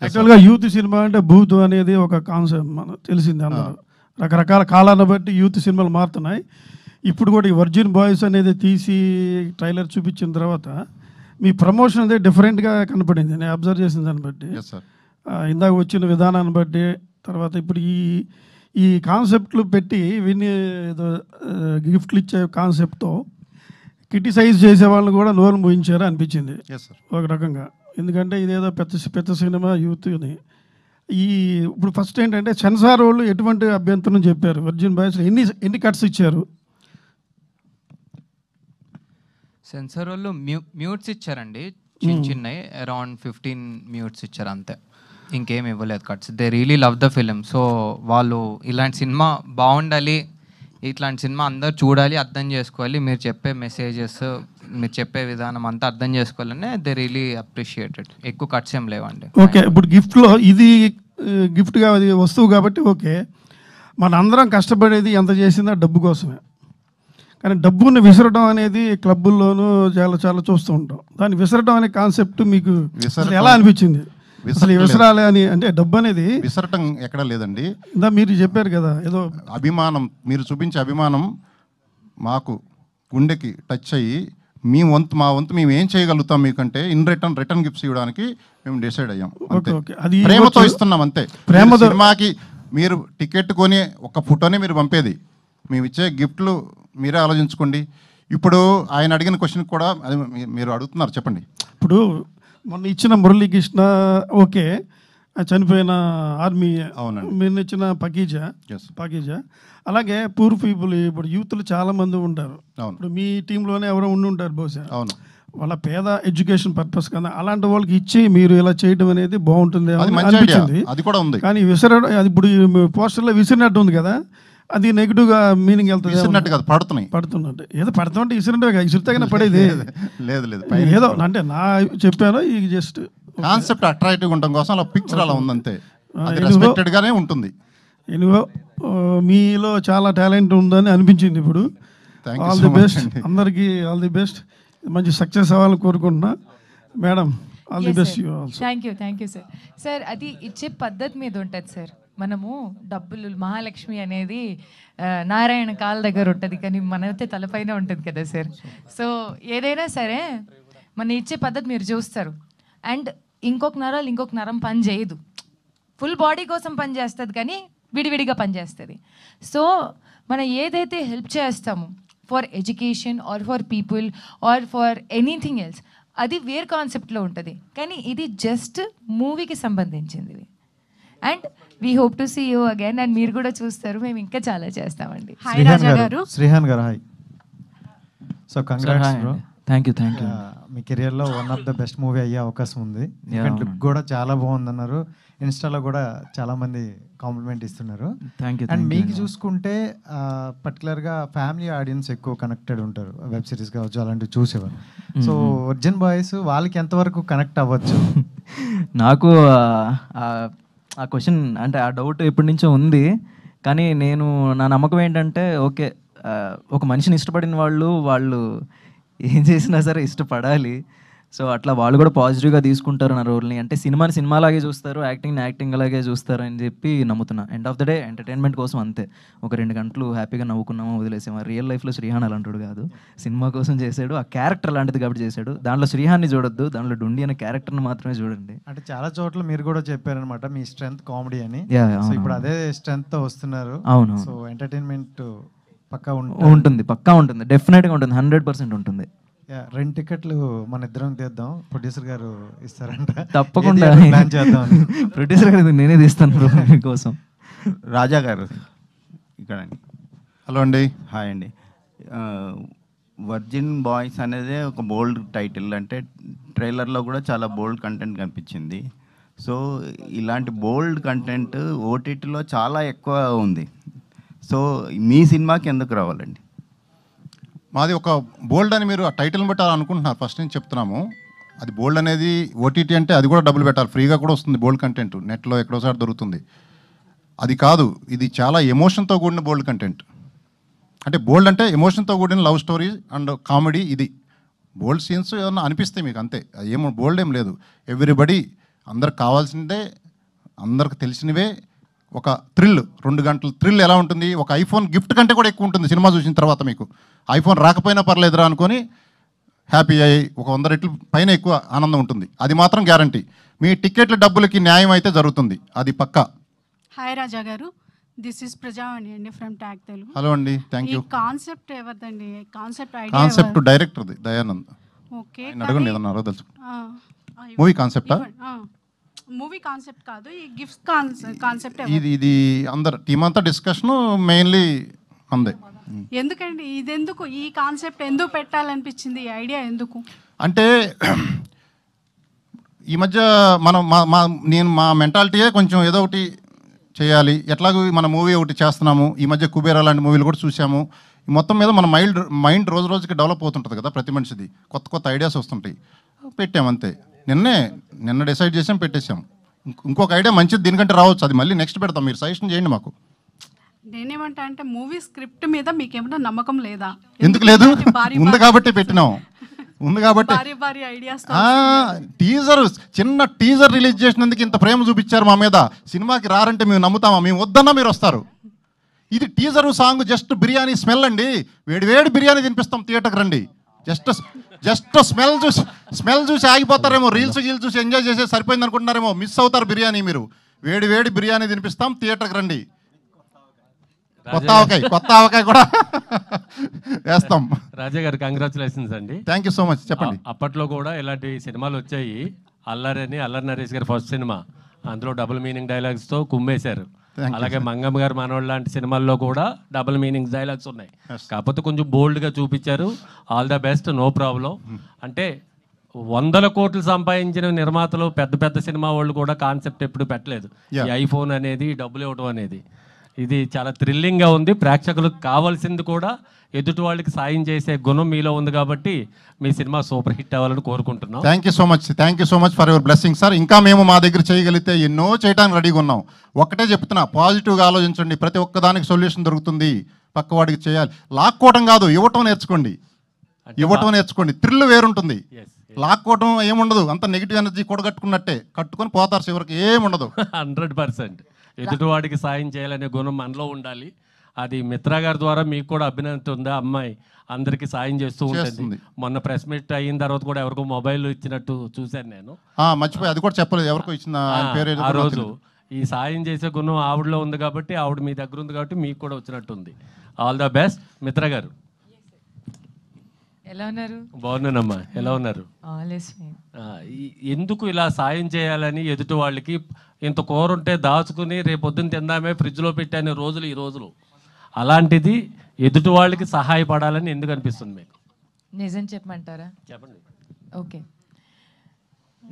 యాక్చువల్గా యూత్ సినిమా అంటే భూత్ అనేది ఒక కాన్సెప్ట్ మనకు తెలిసింది. అందరూ రకరకాల కాలాన్ని బట్టి యూత్ సినిమాలు మారుతున్నాయి. ఇప్పుడు కూడా ఈ వర్జిన్ బాయ్స్ అనేది తీసి ట్రైలర్ చూపించిన తర్వాత మీ ప్రమోషన్ అనేది డిఫరెంట్గా కనపడింది, నేను అబ్జర్వ్ చేసిన దాన్ని బట్టి. ఇందాక వచ్చిన విధానాన్ని బట్టి, తర్వాత ఇప్పుడు ఈ కాన్సెప్ట్లు పెట్టి విని ఏదో గిఫ్ట్లు ఇచ్చే కాన్సెప్ట్తో క్రిటిసైజ్ చేసే వాళ్ళని కూడా నోరు మూయించారు అనిపించింది ఒక రకంగా. ఎందుకంటే ఇదేదో పెద్ద సినిమా యూత్ని ఇప్పుడు ఫస్ట్ ఏంటంటే సెన్సార్ వాళ్ళు ఎటువంటి అభ్యంతరం చెప్పారు? వర్జిన్ బాయ్స్ ఎన్ని కట్స్ ఇచ్చారు? సెన్సార్ వాళ్ళు మ్యూట్స్ ఇచ్చారండి, చిన్నవి అరౌండ్ 15 మ్యూట్స్ ఇచ్చారు అంతే, ఇంకేం ఇవ్వలేదు cuts. They really love the film. So వాళ్ళు ఇలాంటి సినిమా బాగుండాలి, ఇట్లాంటి సినిమా అందరు చూడాలి, అర్థం చేసుకోవాలి, మీరు చెప్పే మెసేజెస్, మీరు చెప్పే విధానం అంతా అర్థం చేసుకోవాలని దే రియలీ అప్రిషియేటెడ్. ఎక్కువ కట్స్ ఏం లేవండి. ఓకే, ఇప్పుడు గిఫ్ట్లో ఇది గిఫ్ట్గా అది వస్తువు కాబట్టి ఓకే, మన అందరం కష్టపడేది ఎంత చేసినా డబ్బు కోసమే. కానీ డబ్బుని విసరడం అనేది క్లబ్బుల్లోనూ చాలా చాలా చూస్తూ ఉంటాం. దాన్ని విసరడం అనే కాన్సెప్ట్ మీకు ఎలా అనిపించింది? అసలు విసరాలి అని అంటే డబ్బు అనేది విసరటం ఎక్కడ లేదండి. ఇందా మీరు చెప్పారు కదా ఏదో అభిమానం, మీరు చూపించే అభిమానం మాకు గుండెకి టచ్ అయ్యి మా వంతు మేము ఏం చేయగలుగుతాం మీకంటే ఇన్ రిటర్న్ గిఫ్ట్స్ ఇవ్వడానికి మేము డిసైడ్ అయ్యాం. ప్రేమతో ఇస్తున్నాం అంతే. సినిమాకి మీరు టికెట్ కొని ఒక ఫోటోనే మీరు పంపేది, మేము ఇచ్చే గిఫ్ట్లు మీరే ఆలోచించుకోండి. ఇప్పుడు ఆయన అడిగిన క్వశ్చన్ కూడా అది మీరు అడుగుతున్నారు, చెప్పండి. ఇప్పుడు మొన్న ఇచ్చిన మురళీకృష్ణ ఓకే, చనిపోయిన ఆర్మీ, మీరు ఇచ్చిన పకీజా, అలాగే పూర్ పీపుల్, ఇప్పుడు యూత్లు చాలా మంది ఉంటారు. ఇప్పుడు మీ టీంలోనే ఎవరో ఉండి ఉంటారు బహుశా, వాళ్ళ పేద ఎడ్యుకేషన్ పర్పస్ కదా, అలాంటి వాళ్ళకి ఇచ్చి మీరు ఇలా చేయడం అనేది బాగుంటుంది అనిపించింది. అది కూడా ఉంది. కానీ విసరడం, అది ఇప్పుడు పోస్టర్లో విసిరినట్టు ఉంది కదా, అది నెగిటివ్గా మీనింగ్ వెళ్తుంది కాదు, పడుతున్నాయి పడుతున్నట్టు ఏదో పడుతుంటే ఇసురంటే ఇసురుతాగానే పడేది లేదు లేదు ఏదో అంటే నా చెప్పాను ఈ జస్ట్ కాన్సెప్ట్ అట్రాక్టివ్ ఉండడం కోసం అలా పిక్చర్ అలా ఉందంతే, రెస్పెక్టెడ్ గానే ఉంటుంది. ఎనివో మీలో చాలా టాలెంట్ ఉందని అనిపించింది ఇప్పుడు. ఆల్ ది బెస్ట్ అందరికీ, ఆల్ ది బెస్ట్, మంచి సక్సెస్ అవ్వాలని కోరుకుంటున్నా madam. All the best you also. Thank you sir. Sir అది ఇచ్చే పద్ధతి మీద ఉంటుంది సార్. మనము డబ్బులు మహాలక్ష్మి అనేది నారాయణ కాళ్ళ దగ్గర ఉంటుంది, కానీ మనైతే తలపైన ఉంటుంది కదా సార్. సో ఏదైనా సరే మన ఇచ్చే పద్ధతి మీరు చూస్తారు. అండ్ ఇంకొక నరం పని చేయదు, ఫుల్ బాడీ కోసం పని చేస్తుంది కానీ విడివిడిగా పనిచేస్తుంది. సో మనం ఏదైతే హెల్ప్ చేస్తామో for education or for people or for anything else, అది వేర్ కాన్సెప్ట్లో ఉంటుంది, కానీ ఇది జస్ట్ మూవీకి సంబంధించింది. And we hope to see you again. And మీరు కూడా చూస్తారు, మేము ఇంకా చాలా చేస్తామండి. Hi Raja garu. Srihan garu hi. So congrats bro. Thank you. మీ కెరియర్లో one of the best movie అయ్యే అవకాశం ఉంది. ఎందుకంటే లుక్ కూడా చాలా బాగుందన్నారు, ఇన్స్టాలో కూడా చాలా మంది కాంప్లిమెంట్ ఇస్తున్నారు. అండ్ మీకు చూసుకుంటే పర్టికులర్గా ఫ్యామిలీ ఆడియన్స్ ఎక్కువ కనెక్టెడ్ ఉంటారు, వెబ్ సిరీస్ కావచ్చు అలాంటివి చూసేవారు. సో వర్జిన్ బాయ్స్ వాళ్ళకి ఎంతవరకు కనెక్ట్ అవ్వచ్చు? నాకు ఆ క్వశ్చన్ అంటే ఆ డౌట్ ఎప్పటి నుంచో ఉంది, కానీ నా నమ్మకం ఏంటంటే ఓకే, ఒక మనిషిని ఇష్టపడిన వాళ్ళు ఏం చేసినా సరే ఇష్టపడాలి. సో అట్లా వాళ్ళు కూడా పాజిటివ్గా తీసుకుంటారు నా రోల్ని. అంటే సినిమాలాగే చూస్తారు, యాక్టింగ్ అలాగే చూస్తారు అని చెప్పి నమ్ముతున్నా. End of the day entertainment కోసం అంతే. ఒక 2 గంటలు హ్యాపీగా నవ్వుకున్నామా వదిలేసామా. రియల్ లైఫ్లో శ్రీహాన్ అలాంటివాడు కాదు, సినిమా కోసం చేశాడు, ఆ క్యారెక్టర్ అలాంటిది కాబట్టి చేశాడు. దాంట్లో శ్రీహాన్ని చూడొద్దు, దాంట్లో డుండి అనే క్యారెక్టర్ని మాత్రమే చూడండి. అంటే చాలా చోట్ల మీరు కూడా చెప్పారనమాట మీ స్ట్రెంత్ కామెడీ అని. సో ఇప్పుడు అదే స్ట్రెంగ్తో వస్తున్నారు. అవును. సో ఎంటర్టైన్మెంట్ పక్కా ఉంటుంది, డెఫినెట్గా ఉంటుంది, 100% ఉంటుంది. 2 టికెట్లు మన ఇద్దరం తీద్దాం, ప్రొడ్యూసర్ గారు ఇస్తారంట. తప్పకుండా ప్లాన్ చేద్దాం. ప్రొడ్యూసర్ గారు నేనే తీస్తాను మీకోసం. రాజా గారు ఇక్కడ. హలో అండి. హాయ్ అండి. వర్జిన్ బాయ్స్ అనేది ఒక బోల్డ్ టైటిల్, అంటే ట్రైలర్లో కూడా చాలా బోల్డ్ కంటెంట్ కనిపించింది. సో ఇలాంటి బోల్డ్ కంటెంట్ ఓటీటీలో చాలా ఎక్కువ ఉంది. సో మీ సినిమాకి ఎందుకు రావాలండి? మాది ఒక బోల్డ్ అని మీరు ఆ టైటిల్ని బట్టి అలా అనుకుంటున్నారు, ఫస్ట్ నుంచి చెప్తున్నాము. అది బోల్డ్ అనేది ఓటీటీ అంటే అది కూడా డబ్బులు పెట్టాలి, ఫ్రీగా కూడా వస్తుంది బోల్డ్ కంటెంట్, నెట్లో ఎక్కడోసారి దొరుకుతుంది. అది కాదు, ఇది చాలా ఎమోషన్తో కూడిన బోల్డ్ కంటెంట్. అంటే బోల్డ్ అంటే ఎమోషన్తో కూడిన లవ్ స్టోరీ అండ్ కామెడీ. ఇది బోల్డ్ సీన్స్ ఏమన్నా అనిపిస్తాయి మీకు అంతే, ఏమో బోల్డ్ ఏం లేదు. ఎవ్రీబడి అందరికి కావాల్సిందే, అందరికి తెలిసినవే. ఒక థ్రిల్, 2 గంటల థ్రిల్ ఎలా ఉంటుంది, ఒక ఐఫోన్ గిఫ్ట్ కంటే కూడా ఎక్కువ ఉంటుంది సినిమా చూసిన తర్వాత. మీకు ఐఫోన్ రాకపోయినా పర్లేదురా అనుకొని హ్యాపీ అయ్యి ఒక 100 రెట్లు పైన ఎక్కువ ఆనందం ఉంటుంది. అది మాత్రం గ్యారంటీ. మీ టికెట్ల డబ్బులకి న్యాయం అయితే జరుగుతుంది, అది పక్కా. హాయ్ రాజా గారు, దిస్ ఇస్ ప్రజావాణి అండి ఫ్రమ్ ట్యాగ్ తెలుగు. హలో అండి, థ్యాంక్ యూ. కాన్సెప్ట్ ఎవరిదండి? కాన్సెప్ట్ డైరెక్టర్ది, దయానంద్. ఓకే, అడగండి ఏదన్నా అరవ తెలుసు. మూవీ కాన్సెప్టా? మూవీ కాన్సెప్ట్ కాదు, ఈ గిఫ్ట్ కాన్సెప్ట్. ఇది అందరు టీమ్ అంతా డిస్కషన్ మెయిన్లీ అందే. ఎందుకండి ఇదెందుకు, ఈ కాన్సెప్ట్ ఎందుకు పెట్టాలనిపించింది, ఈ ఐడియా ఎందుకు? అంటే ఈ మధ్య మనం మా మెంటాలిటీయే కొంచెం ఏదో ఒకటి చేయాలి. ఎట్లాగో మన మూవీ ఒకటి చేస్తున్నాము, ఈ మధ్య కుబేరా లాంటి మూవీలు కూడా చూసాము. మొత్తం మీద మన మైండ్ రోజు రోజుకి డెవలప్ అవుతుంటుంది కదా, ప్రతి మనిషిది కొత్త ఐడియాస్ వస్తుంటాయి. పెట్టాము అంతే. నిన్న డిసైడ్ చేసాం, పెట్టేసాం. ఇంకొక ఐడియా మంచిది దీనికంటే రావచ్చు, అది మళ్ళీ నెక్స్ట్ పెడతాం, మీరు సజెషన్ చేయండి మాకు. నేనేమంటా అంటే మూవీ స్క్రిప్ట్ మీద మీకు ఏమైనా నమ్మకం లేదా? ఎందుకు లేదు, ఉంది కాబట్టి పెట్టినాం. ఉంది కాబట్టి చిన్న టీజర్ రిలీజ్ చేసినందుకు ఇంత ప్రేమ చూపించారు మా మీద. సినిమాకి రారంటే మేము నమ్ముతామా? మేము వద్దన్నా మీరు వస్తారు. ఇది teaser song just biryani smell అండి, వేడి బిర్యానీ తినిపిస్తాం, థియేటర్కి రండి. జస్ట్ స్మెల్ చూసి ఆగిపోతారేమో, రీల్స్ చూసి ఎంజాయ్ చేసే సరిపోయింది అనుకుంటున్నారేమో, మిస్ అవుతారు బిర్యానీ. మీరు వేడి బిర్యానీ తినిపిస్తాం, థియేటర్కి రండి. కొత్త ఆవకాయ కూడా వేస్తాం. రాజా గారు కంగ్రాచులేషన్స్ అండి. Thank you so much. చెప్పండి. అప్పట్లో కూడా ఇలాంటి సినిమాలు వచ్చాయి. అల్లరి నరేష్ గారి ఫస్ట్ సినిమా, అందులో డబుల్ మీనింగ్ డైలాగ్స్తో కుమ్మేశారు. అలాగే మంగమ్మ గారు మనోళ్ళు లాంటి సినిమాల్లో కూడా డబుల్ మీనింగ్ డైలాగ్స్ ఉన్నాయి, కాకపోతే కొంచెం బోల్డ్గా చూపించారు. All the best, no problem. అంటే 100 కోట్లు సంపాదించిన నిర్మాతలు, పెద్ద సినిమా వాళ్ళు కూడా కాన్సెప్ట్ ఎప్పుడు పెట్టలేదు, ఈ ఐఫోన్ అనేది డబ్బులు ఇవ్వడం అనేది. ఇది చాలా థ్రిల్లింగ్గా ఉంది. ప్రేక్షకులకు కావాల్సింది కూడా ఎదుటి వాళ్ళకి సాయం చేసే గుణం మీలో ఉంది కాబట్టి మీ సినిమా సూపర్ హిట్ అవ్వాలని కోరుకుంటున్నాం. Thank you so much for your blessing sir. ఇంకా మేము మా దగ్గర చేయగలిగితే ఎన్నో చేయడానికి రెడీగా ఉన్నాం. ఒక్కటే చెప్తున్నా, పాజిటివ్గా ఆలోచించండి. ప్రతి ఒక్కదానికి సొల్యూషన్ దొరుకుతుంది. పక్కవాడికి చేయాలి, లాక్కోవటం కాదు, ఇవ్వటం నేర్చుకోండి. థ్రిల్ వేరుంటుంది. లాక్కోవటం ఏముండదు, అంత నెగిటివ్ ఎనర్జీ కూడగట్టుకున్నట్టే, కట్టుకొని పోతారు చివరికి, ఏముండదు. 100% ఎదుటివాడికి సాయం చేయాలనే గుణం మనలో ఉండాలి. అది మిత్రా గారి ద్వారా మీకు కూడా అభినందన ఉందా? అమ్మాయి అందరికీ సాయం చేస్తూ ఉంటుంది. మొన్న ప్రెస్ మీట్ అయిన తర్వాత కూడా ఎవరికో మొబైల్ ఇచ్చినట్టు చూశాను నేను. మర్చిపోయి, అది కూడా చెప్పలేదు ఎవరికో ఇచ్చిన పేరు. ఆ రోజు ఈ సాయం చేసే గుణం ఆవిడలో ఉంది కాబట్టి, ఆవిడ మీ దగ్గర ఉంది కాబట్టి మీకు కూడా వచ్చినట్టుంది. ఆల్ ద బెస్ట్ మిత్రా గారు. ఎలా ఉన్నారు? బాగున్నానమ్మా, ఎలా ఉన్నారు? ఎందుకు ఇలా సాయం చేయాలని ఎదుటి వాళ్ళకి? ఇంత కూర ఉంటే దాచుకుని రేపొద్దున తిందామే ఫ్రిడ్జ్లో పెట్టానే రోజులు ఈ రోజులు. అలాంటిది ఎదుటి వాళ్ళకి సహాయపడాలని ఎందుకు అనిపిస్తుంది మీకు? నిజం చెప్పమంటారా? చెప్పండి. ఓకే,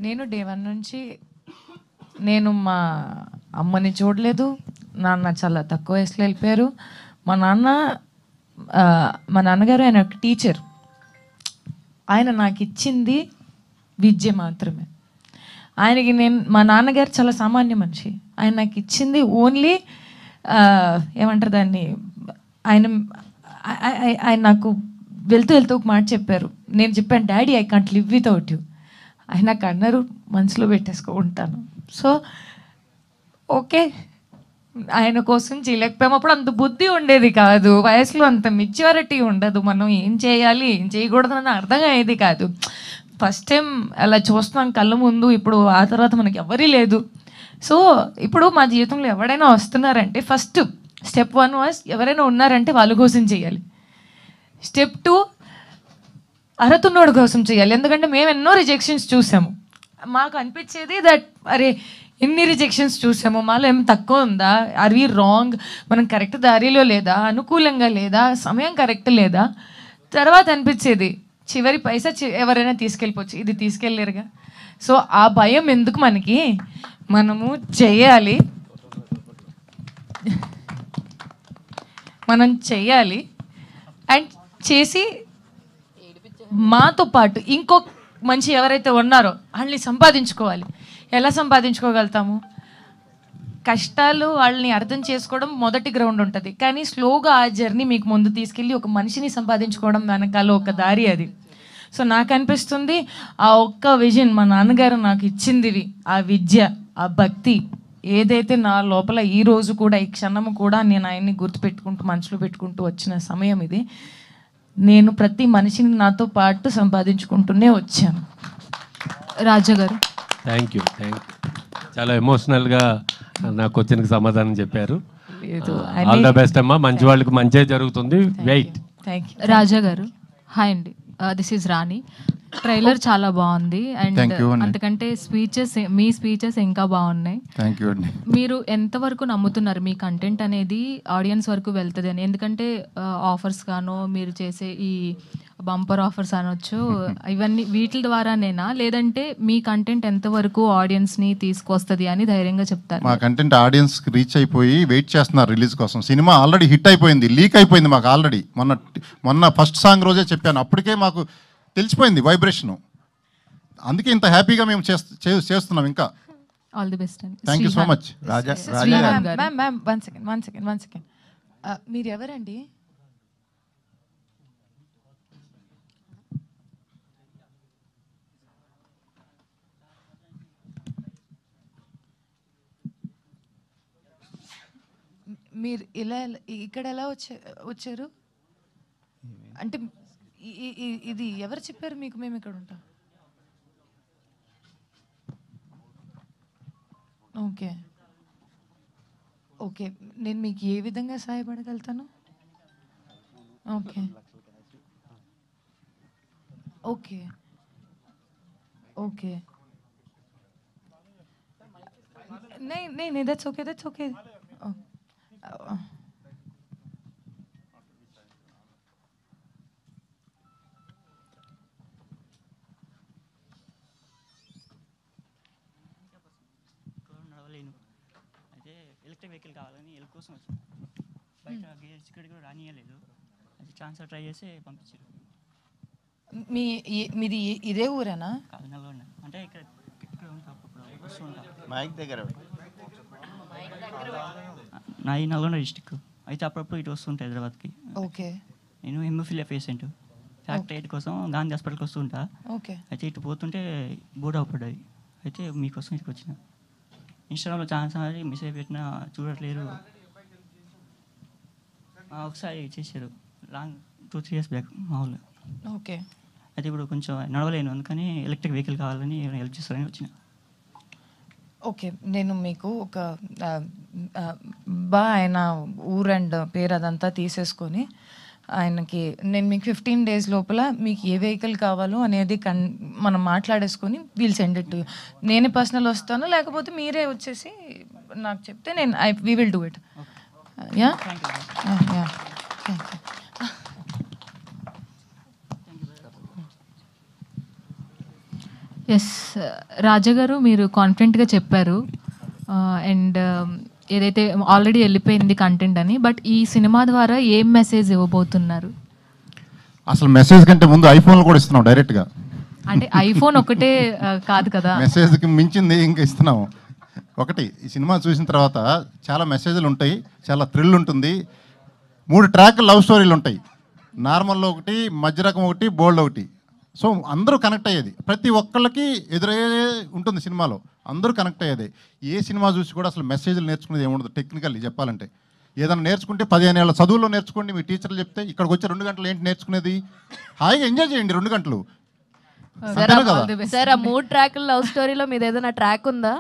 నేను డే 1 నుంచి నేను మా అమ్మని చూడలేదు. నాన్న చాలా తక్కువ వయసులో వెళ్ళిపోయారు. మా నాన్నగారు ఆయన ఒక టీచర్. ఆయన నాకు ఇచ్చింది విద్య మాత్రమే. ఆయనకి మా నాన్నగారు చాలా సామాన్య మనిషి. ఆయన నాకు ఇచ్చింది ఓన్లీ ఏమంటారు దాన్ని, ఆయన నాకు వెళ్తూ ఒక మాట చెప్పారు. నేను చెప్పాను, daddy I can't live without you. ఆయన నాకు అన్నారు, మనసులో పెట్టేసుకుంటాను. సో ఓకే, ఆయన కోసం చేయలేకపోయాము. అప్పుడు అంత బుద్ధి ఉండేది కాదు, వయసులో అంత మెచ్యూరిటీ ఉండదు. మనం ఏం చేయాలి ఏం చేయకూడదు అని అర్థం అయ్యేది కాదు. ఫస్ట్ టైం అలా చూస్తున్నాం కళ్ళ ముందు. ఇప్పుడు ఆ తర్వాత మనకి ఎవరీ లేదు. సో ఇప్పుడు మా జీవితంలో ఎవరైనా వస్తున్నారంటే ఫస్ట్ స్టెప్ 1 వాజ్ ఎవరైనా ఉన్నారంటే వాళ్ళ కోసం చేయాలి. స్టెప్ 2 అర్హతున్నోడు కోసం చేయాలి. ఎందుకంటే మేము ఎన్నో రిజెక్షన్స్ చూసాము. మాకు అనిపించేది దట్ అరే ఎన్ని రిజెక్షన్స్ చూసాము, మాలో ఏం తక్కువ ఉందా, ఆర్ వి రాంగ్, మనం కరెక్ట్ దారిలో లేదా, అనుకూలంగా లేదా, సమయం కరెక్ట్ లేదా. తర్వాత అనిపించేది చివరి పైసా ఎవరైనా తీసుకెళ్ళిపోవచ్చు, ఇది తీసుకెళ్ళలేరుగా. సో ఆ భయం ఎందుకు మనకి, మనము చేయాలి, మనం చెయ్యాలి. అండ్ చేసి మాతో పాటు ఇంకో మంచి ఎవరైతే ఉన్నారో వాళ్ళని సంపాదించుకోవాలి. ఎలా సంపాదించుకోగలుగుతాము? కష్టాలు వాళ్ళని అర్థం చేసుకోవడం మొదటి గ్రౌండ్ ఉంటుంది. కానీ స్లోగా ఆ జర్నీ మీకు ముందు తీసుకెళ్ళి ఒక మనిషిని సంపాదించుకోవడం వెనకాల ఒక దారి అది. సో నాకు అనిపిస్తుంది ఆ ఒక్క విజన్ మా నాన్నగారు నాకు ఇచ్చింది, ఆ విద్య, ఆ భక్తి ఏదైతే నా లోపల ఈ రోజు కూడా ఈ క్షణము కూడా నేను ఆయన్ని గుర్తుపెట్టుకుంటూ మనసులో పెట్టుకుంటూ వచ్చిన సమయం ఇది. నేను ప్రతి మనిషిని నాతో పాటు సంపాదించుకుంటూనే వచ్చాను. రాజా గారు థ్యాంక్ యూ. చాలా ఎమోషనల్గా నా క్వశ్చన్కి సమాధానం చెప్పారు. ఆల్ ద బెస్ట్ అమ్మా, మంచి వాళ్ళకి మంచి జరుగుతుంది. వెయిట్. రాజా గారు హాయ్ అండి, దిస్ ఈజ్ రాణి. ట్రైలర్ చాలా బాగుంది అండ్ అంతకంటే మీ స్పీచెస్ ఇంకా బాగున్నాయి. మీరు ఎంతవరకు నమ్ముతున్నారు మీ కంటెంట్ అనేది ఆడియన్స్ వరకు వెళ్తుంది అని? ఎందుకంటే ఆఫర్స్ గానో మీరు చేసే ఈ బంపర్ ఆఫర్స్ అనొచ్చు, ఇవన్నీ వీటి ద్వారానేనా, లేదంటే మీ కంటెంట్ ఎంతవరకు ఆడియన్స్ని తీసుకొస్తుంది అని ధైర్యంగా చెప్తారు? మా కంటెంట్ ఆడియన్స్కి రీచ్ అయిపోయి వెయిట్ చేస్తున్నారు రిలీజ్ కోసం. సినిమా ఆల్రెడీ హిట్ అయిపోయింది, లీక్ అయిపోయింది మాకు ఆల్రెడీ. మొన్న ఫస్ట్ సాంగ్ రోజే చెప్పాను, అప్పటికే మాకు తెలిసిపోయింది వైబ్రేషను. అందుకే ఇంత హ్యాపీగా మేము చేస్తున్నాం. ఇంకా all the best. Thank you so much. Ma'am one second మీరు ఎవరండి? మీరు ఇక్కడ ఎలా వచ్చారు అంటే ఇది ఎవరు చెప్పారు మీకు మేము ఇక్కడ ఉంటాం? ఓకే ఓకే, నేను మీకు ఏ విధంగా సహాయపడగలుగుతాను? ఓకే ఓకే ఓకే नहीं that's okay. నడవలేను, అయితే ఎలక్ట్రిక్ వెహికల్ కావాలని కోసం వచ్చాను. బయట ఇక్కడ కూడా రానియలేదు, అది ఛాన్స్ ట్రై చేసి పంపించారు. మీది ఇదే ఊరేనా? కాదు, నల్గొండ. అంటే ఇక్కడ ఉంటా, అప్పుడు వస్తుంటా. మైక్ దగ్గర నాది నల్గొండ డిస్టిక్. అయితే అప్పుడప్పుడు ఇటు వస్తుంటా హైదరాబాద్కి. ఓకే. నేను హెమోఫిలియా పేషెంట్. ఫ్యాక్టరీ ఎయిడ్ కోసం గాంధీ హాస్పిటల్కి వస్తుంటా. ఓకే. అయితే ఇటు పోతుంటే బోర్డు అవపడ్డాయి. అయితే మీకోసం ఇటుకు వచ్చిన. ఇన్స్టాగ్రామ్లో ఛాన్స్ అది మెసేజ్ పెట్టినా చూడట్లేరు. ఒకసారి చేశారు లాంగ్ 2-3 years బ్యాక్ మా ఊళ్ళో. ఓకే. అయితే ఇప్పుడు కొంచెం నడవలేను, అందుకని ఎలక్ట్రిక్ వెహికల్ కావాలని హెల్ప్ చేస్తారని వచ్చిన. ఓకే, నేను మీకు ఒక ఆయన ఊరు అండ్ పేరు అదంతా తీసేసుకొని ఆయనకి నేను మీకు 15 days లోపల మీకు ఏ వెహికల్ కావాలో అనేది మనం మాట్లాడేసుకొని వీల్ సెండ్ ఇట్. నేనే పర్సనల్ వస్తాను, లేకపోతే మీరే వచ్చేసి నాకు చెప్తే నేను we will do it. Yeah yeah. Yes Raja garu, మీరు కాన్ఫిడెంట్గా చెప్పారు అండ్ ఏదైతే ఆల్రెడీ వెళ్ళిపోయింది కంటెంట్ అని, బట్ ఈ సినిమా ద్వారా ఏం మెసేజ్ ఇవ్వబోతున్నారు? అసలు మెసేజ్ కంటే ముందు ఐఫోన్లు కూడా ఇస్తున్నాం డైరెక్ట్గా. అంటే ఐఫోన్ ఒకటే కాదు కదా, మెసేజ్కి మించింది ఇంకా ఇస్తున్నాము. ఒకటి, ఈ సినిమా చూసిన తర్వాత చాలా మెసేజ్లు ఉంటాయి, చాలా థ్రిల్ ఉంటుంది. 3 ట్రాక్ లవ్ స్టోరీలు ఉంటాయి. నార్మల్లో ఒకటి, మధ్య రకం ఒకటి, బోల్డ్ ఒకటి. సో అందరూ కనెక్ట్ అయ్యేది, ప్రతి ఒక్కళ్ళకి ఎదురయ్యే ఉంటుంది సినిమాలో, అందరూ కనెక్ట్ అయ్యేది. ఏ సినిమా చూసి కూడా అసలు మెసేజ్లు నేర్చుకునేది ఏముండదు. టెక్నికల్లీ చెప్పాలంటే ఏదైనా నేర్చుకుంటే 15 ఏళ్ళ చదువుల్లో నేర్చుకోండి, మీ టీచర్లు చెప్తే ఇక్కడికి వచ్చి 2 గంటలు ఏంటి నేర్చుకునేది, హాయిగా ఎంజాయ్ చేయండి 2 గంటలు. సార్, ఆ 3 ట్రాక్ లవ్ స్టోరీలో మీద ఏదైనా ట్రాక్ ఉందా?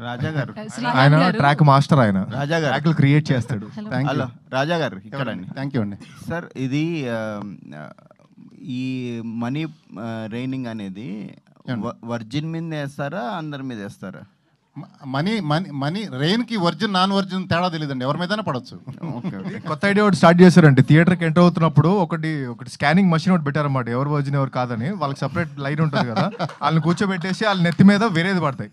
రాజా గారు ఆయన ట్రాక్ మాస్టర్, ఆయన రాజా గారు ట్రాక్లు క్రియేట్ చేస్తాడు. హలో రాజా గారు, ఇక్కడ థ్యాంక్ యూ అండి. సార్, ఇది ఈ మనీ రైనింగ్ అనేది వర్జిన్ మీద వేస్తారా, అందరి మీద వేస్తారా? మనీ రెయిన్కి వర్జిన్ నాన్ వర్జిన్ తేడా తెలియదండి, ఎవరి మీదైనా పడవచ్చు. కొత్త ఐడియా ఒకటి స్టార్ట్ చేశారంటే, థియేటర్కి ఎంటర్ అవుతున్నప్పుడు ఒకటి స్కానింగ్ మషిన్ ఒకటి పెట్టారన్నమాట, ఎవరు వర్జిన్ ఎవరు కాదని. వాళ్ళకి సపరేట్ లైన్ ఉంటుంది కదా, వాళ్ళని కూర్చోబెట్టేసి వాళ్ళ నెత్తి మీద వేరేది పడతాయి.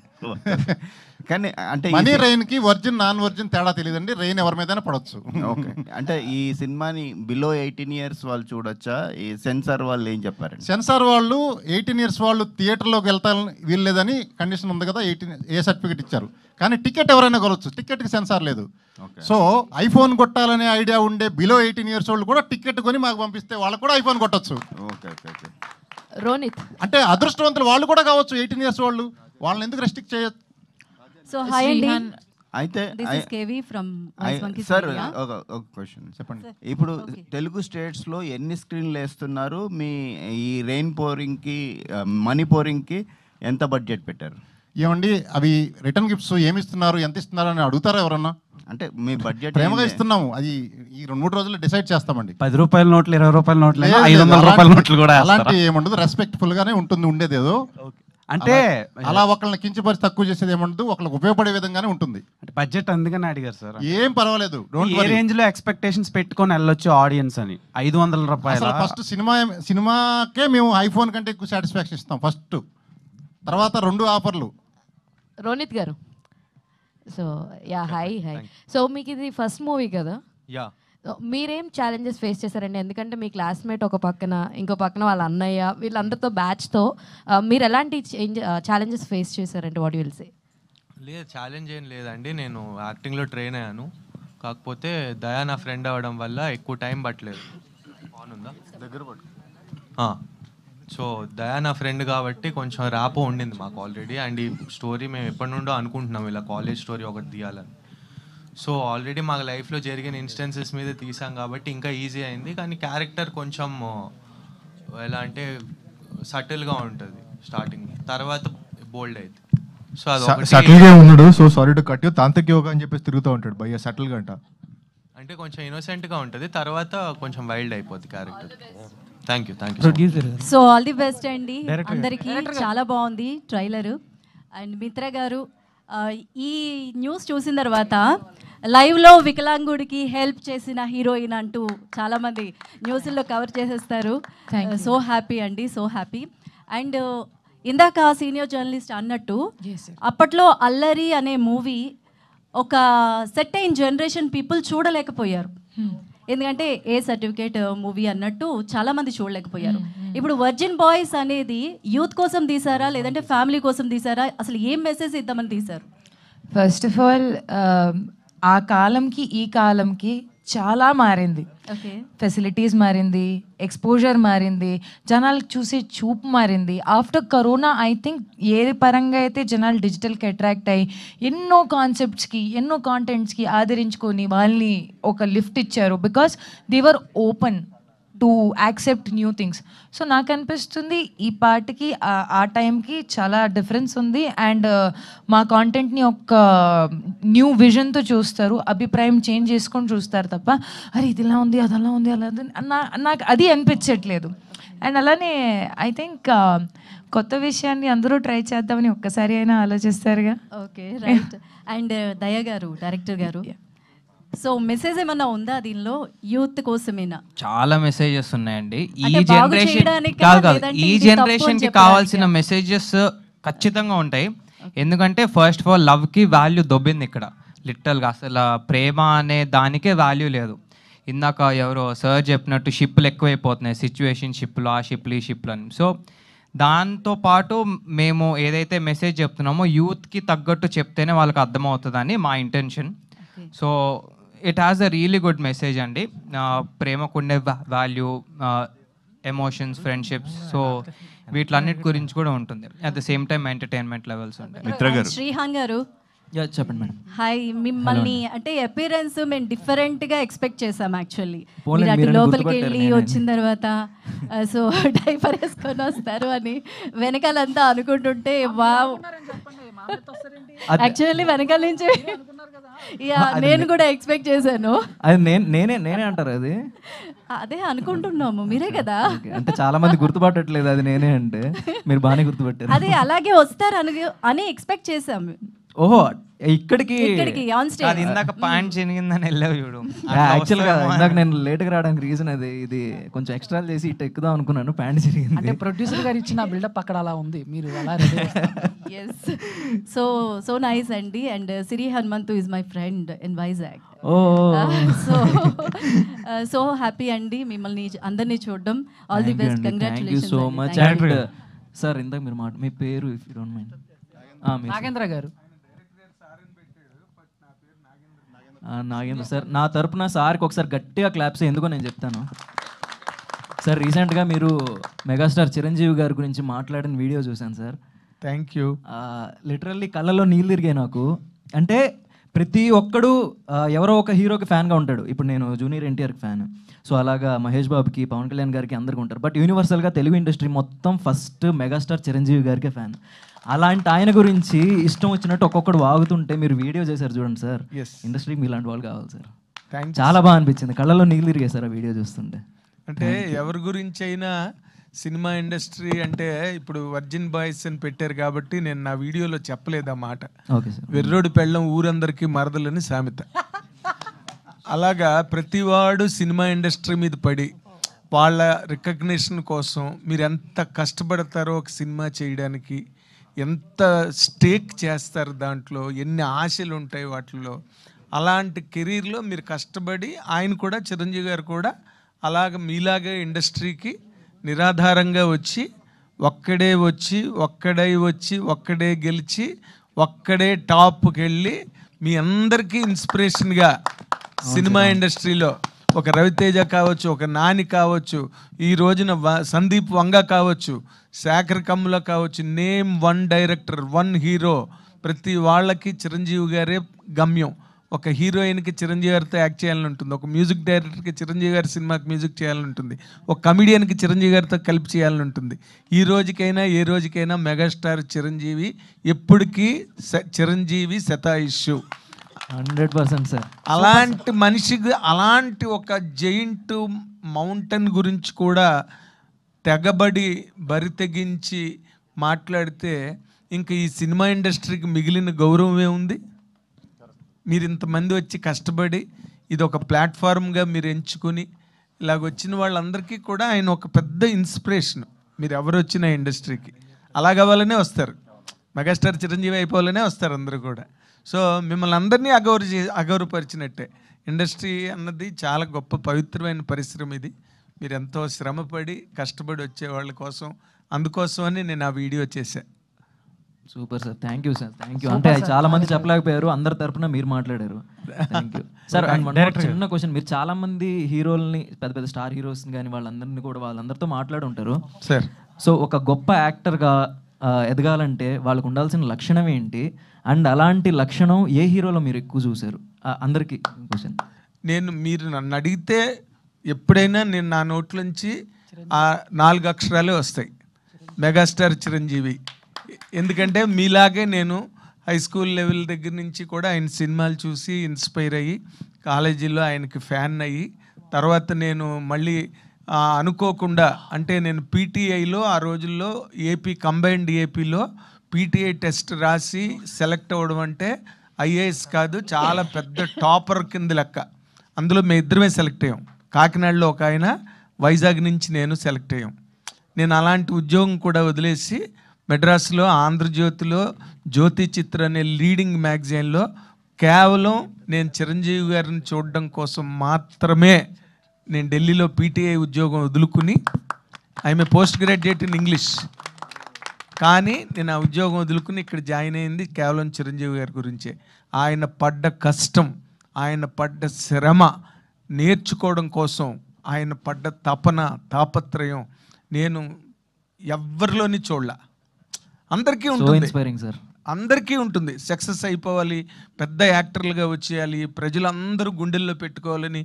కానీ అంటే మనీ రెయిన్కి వర్జిన్ నాన్ వర్జిన్ తేడా తెలియదండి, రెయిన్ ఎవరి మీదైనా పడవచ్చు. ఓకే, అంటే ఈ సినిమాని బిలో 18 years వాళ్ళు చూడొచ్చా? ఈ సెన్సార్ వాళ్ళు ఏం చెప్పారండి? సెన్సార్ వాళ్ళు 18 years వాళ్ళు థియేటర్లోకి వెళ్తారని వీల్లేదని కండిషన్ ఉంది కదా, 18 ఏ సర్టిఫికేట్ ఇచ్చారు. కానీ టికెట్ ఎవరైనా కొనవచ్చు, టికెట్కి సెన్సార్ లేదు. సో ఐఫోన్ కొట్టాలనే ఐడియా ఉండే బిలో 18 years వాళ్ళు కూడా టికెట్ కొని మాకు పంపిస్తే వాళ్ళకు కూడా ఐఫోన్ కొట్టచ్చు. Okay okay okay. రోనిత్ అంటే అదృష్టవంతులు వాళ్ళు కూడా కావచ్చు 18 years వాళ్ళు, వాళ్ళని ఎందుకు రెస్ట్రిక్ట్ చేయొచ్చు? సో హాయ్ అండి, అయితే సార్ ఒక క్వశ్చన్ చెప్పండి. ఇప్పుడు తెలుగు స్టేట్స్లో ఎన్ని స్క్రీన్లు వేస్తున్నారు? మీ ఈ రెయిన్ పోరింగ్కి, మనీ పోరింగ్కి ఎంత బడ్జెట్ పెట్టారు? ఏమండి, అవి రిటర్న్ గిఫ్ట్స్ ఏమి ఇస్తున్నారు, ఎంత ఇస్తున్నారు అని అడుగుతారా ఎవరన్నా? అంటే మీ బడ్జెట్ ప్రేమగా ఇస్తున్నాము, అది ఈ 2-3 రోజుల్లో డిసైడ్ చేస్తామండి. 10 రూపాయల నోట్లు, 20 రూపాయల నోట్లు, 500 రూపాయల నోట్లు కూడా అలాంటి ఏముండదు, రెస్పెక్ట్ఫుల్ గానే ఉంటుంది ఉండేదేదో. అంటే అలా ఒకళ్ళని కించపరిచి తక్కువ చేసేది ఏముండదు, ఒకళ్ళకి ఉపయోగపడే విధంగానే ఉంటుంది. బడ్జెట్ అందుకని అడిగారు సార్. ఏం పర్వాలేదు, ఏ రేంజ్ లో ఎక్స్పెక్టేషన్స్ పెట్టుకొని వెళ్ళొచ్చు ఆడియన్స్ అని? 500 రూపాయలు. ఫస్ట్ సినిమాకే మేము ఐఫోన్ కంటే ఎక్కువ సాటిస్ఫాక్షన్ ఇస్తాం ఫస్ట్, తర్వాత 2 ఆఫర్లు. రోనిత్ గారు, సో యా హాయ్. సో మీకు ఇది ఫస్ట్ మూవీ కదా, మీరేం ఛాలెంజెస్ ఫేస్ చేశారండి? ఎందుకంటే మీ క్లాస్మేట్ ఒక పక్కన, ఇంకో పక్కన వాళ్ళ అన్నయ్య, వీళ్ళందరితో బ్యాచ్తో మీరు ఎలాంటి ఛాలెంజెస్ ఫేస్ చేశారంటే వాట్ యు విల్ సే? లేదు, ఛాలెంజ్ ఏం లేదండి, నేను యాక్టింగ్లో ట్రైన్ అయ్యాను. కాకపోతే దయా నా ఫ్రెండ్ అవ్వడం వల్ల ఎక్కువ టైం పట్టలేదు. అవునుందా దగ్గర పట్టు. సో దయా నా ఫ్రెండ్ కాబట్టి కొంచెం ర్యాపో ఉండింది మాకు ఆల్రెడీ. అండ్ ఈ స్టోరీ మేము ఎప్పటి నుండో అనుకుంటున్నాం, ఇలా కాలేజ్ స్టోరీ ఒకటి తీయాలని. సో ఆల్రెడీ మాకు లైఫ్లో జరిగిన ఇన్స్టెన్సెస్ మీద తీసాం కాబట్టి ఇంకా ఈజీ అయింది. కానీ క్యారెక్టర్ కొంచెం ఎలా అంటే సటిల్గా ఉంటుంది స్టార్టింగ్, తర్వాత బోల్డ్ అయితే. సో అది సటిల్గా ఉన్నాడు. So sorry to cut you, తాంత్రిక యోగా అని చెప్పేసి తిరుగుతూ ఉంటాడు భయ్య సటిల్గా అంట. అంటే కొంచెం ఇన్నోసెంట్గా ఉంటుంది, తర్వాత కొంచెం వైల్డ్ అయిపోద్ది character. Thank you. So all the best అండి అందరికీ. చాలా బాగుంది ట్రైలరు. అండ్ మిత్ర గారు, ఈ న్యూస్ చూసిన తర్వాత లైవ్లో వికలాంగుడికి హెల్ప్ చేసిన హీరోయిన్ అంటూ చాలామంది న్యూస్లో కవర్ చేసేస్తారు. సో హ్యాపీ అండి, సో హ్యాపీ. అండ్ ఇందాక సీనియర్ జర్నలిస్ట్ అన్నట్టు, అప్పట్లో అల్లరి అనే మూవీ ఒక సెట్ అయిన జనరేషన్ పీపుల్ చూడలేకపోయారు. ఎందుకంటే ఏ సర్టిఫికేట్ మూవీ అన్నట్టు చాలామంది చూడలేకపోయారు. ఇప్పుడు వర్జిన్ బాయ్స్ అనేది యూత్ కోసం తీసారా లేదంటే ఫ్యామిలీ కోసం తీసారా, అసలు ఏం మెసేజ్ ఇద్దామని తీశారు? ఫస్ట్ ఆఫ్ ఆల్ ఆ కాలంకి ఈ కాలంకి చాలా మారింది. ఫెసిలిటీస్ మారింది, ఎక్స్పోజర్ మారింది, జనాలకు చూసే చూపు మారింది. ఆఫ్టర్ కరోనా ఐ థింక్ ఏ పరంగా అయితే జనాలు డిజిటల్కి అట్రాక్ట్ అయ్యి ఎన్నో కాన్సెప్ట్స్కి ఎన్నో కాంటెంట్స్కి ఆదరించుకొని వాళ్ళని ఒక లిఫ్ట్ ఇచ్చారు. Because they were open to accept new things. So నాకు అనిపిస్తుంది ఈ పాటకి ఆ టైంకి చాలా డిఫరెన్స్ ఉంది. అండ్ మా కాంటెంట్ని ఒక న్యూ విజన్తో చూస్తారు, అభిప్రాయం చేంజ్ చేసుకొని చూస్తారు తప్ప అరే ఇది ఇలా ఉంది అది అలా ఉంది అలా నాకు అది అనిపించట్లేదు. అండ్ అలానే ఐ థింక్ కొత్త విషయాన్ని అందరూ ట్రై చేద్దామని ఒక్కసారి అయినా ఆలోచిస్తారుగా. Okay, right. అండ్ దయ గారు, డైరెక్టర్ గారు, సో మెసేజ్ ఏమన్నా ఉందా దీనిలో యూత్ కోసమేనా? చాలా మెసేజెస్ ఉన్నాయండి. ఈ అంటే బాగు జనరేషన్ చేయడానికా కాదు లేదంటే ఈ ఇది తప్పు అని జనరేషన్కి చెప్పడానికా? కావాల్సిన మెసేజెస్ ఖచ్చితంగా ఉంటాయి. ఎందుకంటే ఫస్ట్ ఆఫ్ ఆల్ లవ్కి వాల్యూ దొబ్బింది ఇక్కడ లిటరల్గా. అసలు ప్రేమ అనే దానికే వాల్యూ లేదు. ఇందాక ఎవరో సార్ చెప్పినట్టు షిప్లు ఎక్కువైపోతున్నాయి, సిచ్యువేషన్ షిప్లు, ఆ షిప్లు ఈ షిప్లు అని. సో దాంతోపాటు మేము ఏదైతే మెసేజ్ చెప్తున్నామో యూత్కి తగ్గట్టు చెప్తేనే వాళ్ళకి అర్థమవుతుందని మా intention. So it has a really good message అండి. ప్రేమకుండే వాల్యూ, ఎమోషన్స్, ఫ్రెండ్షిప్స్, సో వీటిలన్నిటి గురించి కూడా ఉంటుంది. At the same time entertainment levels ఉంటాయి. శ్రీహాన్ గారు చెప్పండి మేడం. హాయ్, మిమ్మల్ని అంటే అపియరెన్స్ మేము డిఫరెంట్గా ఎక్స్పెక్ట్ చేసాం యాక్చువల్లీ. పోనీ మీరు అటు మీరని లోపలికి గుర్తుపట్టారు వెళ్ళి నేనే. వచ్చిన తర్వాత సో డైపర్ వేసుకొని వస్తారు అని వెనకాలంతా అనుకుంటుంటే వావ్, యాక్చువల్లీ వెనకాల నుంచి నేను కూడా ఎక్స్పెక్ట్ చేశాను. అది నేనే అంటారు అది. అదే అనుకుంటున్నాము, మీరే కదా. అంటే చాలా మంది గుర్తుపట్టట్లేదు అది నేనే అంటే, మీరు బాగానే గుర్తుపట్టారు. అదే అలాగే వస్తారు అని ఎక్స్పెక్ట్ చేసాము. ఓహో, ఇక్కడికి ఆన్ స్టేజ్. అది ఇందాక పాయింట్ చినిగిందని వెళ్ళావు చూడు. యాక్చువల్గా ఇందాక నేను లేట్గా రావడానికి రీజన్ అది. ఇది కొంచెం ఎక్స్ట్రా చేసి ఇటు ఎక్కుదాం అనుకున్నాను, ప్యాంట్ చిరిగింది. అంటే ప్రొడ్యూసర్ గారు ఇచ్చిన బిల్డప్ అక్కడ అలా ఉంది, మీరు అలా రెడీ. ఎస్, సో నైస్ అండి. And Siri Hanumanthu is my friend in Vizag. So happy అండి మిమ్మల్ని అందరినీ చూడడం. All the best, congratulations. So much. And sir ఇందాక మీరు మీ పేరు if you don't mind? Nagendra గారు. నాగేంద్ర సార్, నా తరపున సార్కి ఒకసారి గట్టిగా క్లాప్స్. ఎందుకో నేను చెప్తాను సార్. రీసెంట్గా మీరు మెగాస్టార్ చిరంజీవి గారి గురించి మాట్లాడిన వీడియో చూశాను సార్. Thank you. లిటరల్లీ కళ్ళలో నీళ్ళు తిరిగాయి నాకు. అంటే ప్రతి ఒక్కడు ఎవరో ఒక హీరోకి ఫ్యాన్గా ఉంటాడు. ఇప్పుడు నేను జూనియర్ ఎన్టీఆర్కి ఫ్యాన్, సో అలాగా మహేష్ బాబుకి, పవన్ కళ్యాణ్ గారికి అందరికీ ఉంటారు. బట్ యూనివర్సల్గా తెలుగు ఇండస్ట్రీ మొత్తం ఫస్ట్ మెగాస్టార్ చిరంజీవి గారికే ఫ్యాన్. అలాంటి ఆయన గురించి ఇష్టం వచ్చినట్టు ఒక్కొక్కడు వాగుతుంటే మీరు వీడియో చేశారు చూడండి సార్. ఇండస్ట్రీకి మీలాంటి వాళ్ళు కావాలి సార్. చాలా బాగా అనిపించింది, కళ్ళలో నీళ్ళు తిరిగాయి సార్ ఆ వీడియో చూస్తుంటే. అంటే ఎవరి గురించి అయినా సినిమా ఇండస్ట్రీ అంటే ఇప్పుడు వర్జిన్ బాయ్స్ అని పెట్టారు కాబట్టి నేను నా వీడియోలో చెప్పలేదు ఆ మాట. వెర్రోడు పెళ్ళం ఊరందరికీ మరదలని సామెత. అలాగా ప్రతివాడు సినిమా ఇండస్ట్రీ మీద పడి వాళ్ళ రికగ్నిషన్ కోసం మీరు ఎంత కష్టపడతారో ఒక సినిమా చేయడానికి, ఎంత స్టేక్ చేస్తారు దాంట్లో, ఎన్ని ఆశలు ఉంటాయి వాటిల్లో. అలాంటి కెరీర్లో మీరు కష్టపడి ఆయన కూడా, చిరంజీవి గారు కూడా అలాగ మీలాగే ఇండస్ట్రీకి నిరాధారంగా వచ్చి ఒక్కడే గెలిచి ఒక్కడే టాప్కి వెళ్ళి మీ అందరికీ ఇన్స్పిరేషన్గా సినిమా ఇండస్ట్రీలో ఒక రవితేజ కావచ్చు, ఒక నాని కావచ్చు, ఈ రోజున సందీప్ వంగ కావచ్చు, శేఖర్ కమ్ముల కావచ్చు, name one director, one hero, ప్రతి వాళ్ళకి చిరంజీవి గారే గమ్యం. ఒక హీరోయిన్కి చిరంజీవి గారితో యాక్ట్ చేయాలని ఉంటుంది, ఒక మ్యూజిక్ డైరెక్టర్కి చిరంజీవి గారి సినిమాకి మ్యూజిక్ చేయాలని ఉంటుంది, ఒక కమిడియన్కి చిరంజీవి గారితో కలిపి చేయాలని ఉంటుంది. ఈ రోజుకైనా ఏ రోజుకైనా మెగాస్టార్ చిరంజీవి ఎప్పటికీ చిరంజీవి శతాయుష్షు. 100% సార్. అలాంటి మనిషికి అలాంటి ఒక జైంట్ మౌంటైన్ గురించి కూడా తెగబడి బరి తెగించి మాట్లాడితే ఇంకా ఈ సినిమా ఇండస్ట్రీకి మిగిలిన గౌరవమే ఉంది? మీరు ఇంతమంది వచ్చి కష్టపడి ఇది ఒక ప్లాట్ఫామ్గా మీరు ఎంచుకుని ఇలాగ వచ్చిన వాళ్ళందరికీ కూడా ఆయన ఒక పెద్ద ఇన్స్పిరేషన్. మీరు ఎవరు వచ్చిన ఇండస్ట్రీకి అలాగవ్వాలనే వస్తారు, మెగాస్టార్ చిరంజీవి అయిపోవాలనే వస్తారు అందరూ కూడా. సో మిమ్మల్ని అందరినీ అగౌరవపరిచినట్టే. ఇండస్ట్రీ అన్నది చాలా గొప్ప పవిత్రమైన పరిశ్రమ ఇది. మీరు ఎంతో శ్రమపడి కష్టపడి వచ్చే వాళ్ళ కోసం, అందుకోసమని నేను ఆ వీడియో చేశాను. Super sir, thank you sir, thank you. అంటే చాలా మంది చెప్పలేకపోయారు, అందరి తరపున మీరు మాట్లాడారు. Thank you sir. అండ్ చిన్న క్వశ్చన్, మీరు చాలా మంది హీరోల్ని, పెద్ద పెద్ద స్టార్ హీరోస్ని కానీ వాళ్ళందరినీ కూడా వాళ్ళందరితో మాట్లాడి ఉంటారు సార్. సో ఒక గొప్ప యాక్టర్గా ఎదగాలంటే వాళ్ళకు ఉండాల్సిన లక్షణం ఏంటి, అండ్ అలాంటి లక్షణం ఏ హీరోలో మీరు ఎక్కువ చూసారు? అందరికీ క్వశ్చన్. మీరు నన్ను అడిగితే ఎప్పుడైనా నేను నా నోట్లోంచి 4 అక్షరాలే వస్తాయి, మెగాస్టార్ చిరంజీవి. ఎందుకంటే మీలాగే నేను హై స్కూల్ లెవెల్ దగ్గర నుంచి కూడా ఆయన సినిమాలు చూసి ఇన్స్పైర్ అయ్యి కాలేజీలో ఆయనకి ఫ్యాన్ అయ్యి, తర్వాత నేను మళ్ళీ అనుకోకుండా, అంటే నేను పీటీఐలో ఆ రోజుల్లో కంబైన్డ్ ఏపీలో పీటీఐ టెస్ట్ రాసి సెలెక్ట్ అవ్వడం అంటే ఐఏఎస్ కాదు, చాలా పెద్ద టాపర్ కింద లెక్క. అందులో మేము ఇద్దరమే సెలెక్ట్ అయ్యాం. కాకినాడలో ఒక ఆయన, వైజాగ్ నుంచి నేను సెలెక్ట్ అయ్యాం. నేను అలాంటి ఉద్యోగం కూడా వదిలేసి మెడ్రాస్లో ఆంధ్రజ్యోతిలో జ్యోతి చిత్ర అనే లీడింగ్ మ్యాగజైన్లో కేవలం నేను చిరంజీవి గారిని చూడడం కోసం మాత్రమే నేను ఢిల్లీలో పీటీఐ ఉద్యోగం వదులుకుని, I'm a post graduate in English, కానీ నేను ఆ ఉద్యోగం వదులుకుని ఇక్కడ జాయిన్ అయింది కేవలం చిరంజీవి గారి గురించే. ఆయన పడ్డ కష్టం, ఆయన పడ్డ శ్రమ నేర్చుకోవడం కోసం, ఆయన పడ్డ తపన తాపత్రయం నేను ఎవరిలోని చూడలే. అందరికీ ఉంటుంది, అందరికీ ఉంటుంది. సక్సెస్ అయిపోవాలి, పెద్ద యాక్టర్లుగా వచ్చేయాలి, ప్రజలందరూ గుండెల్లో పెట్టుకోవాలని.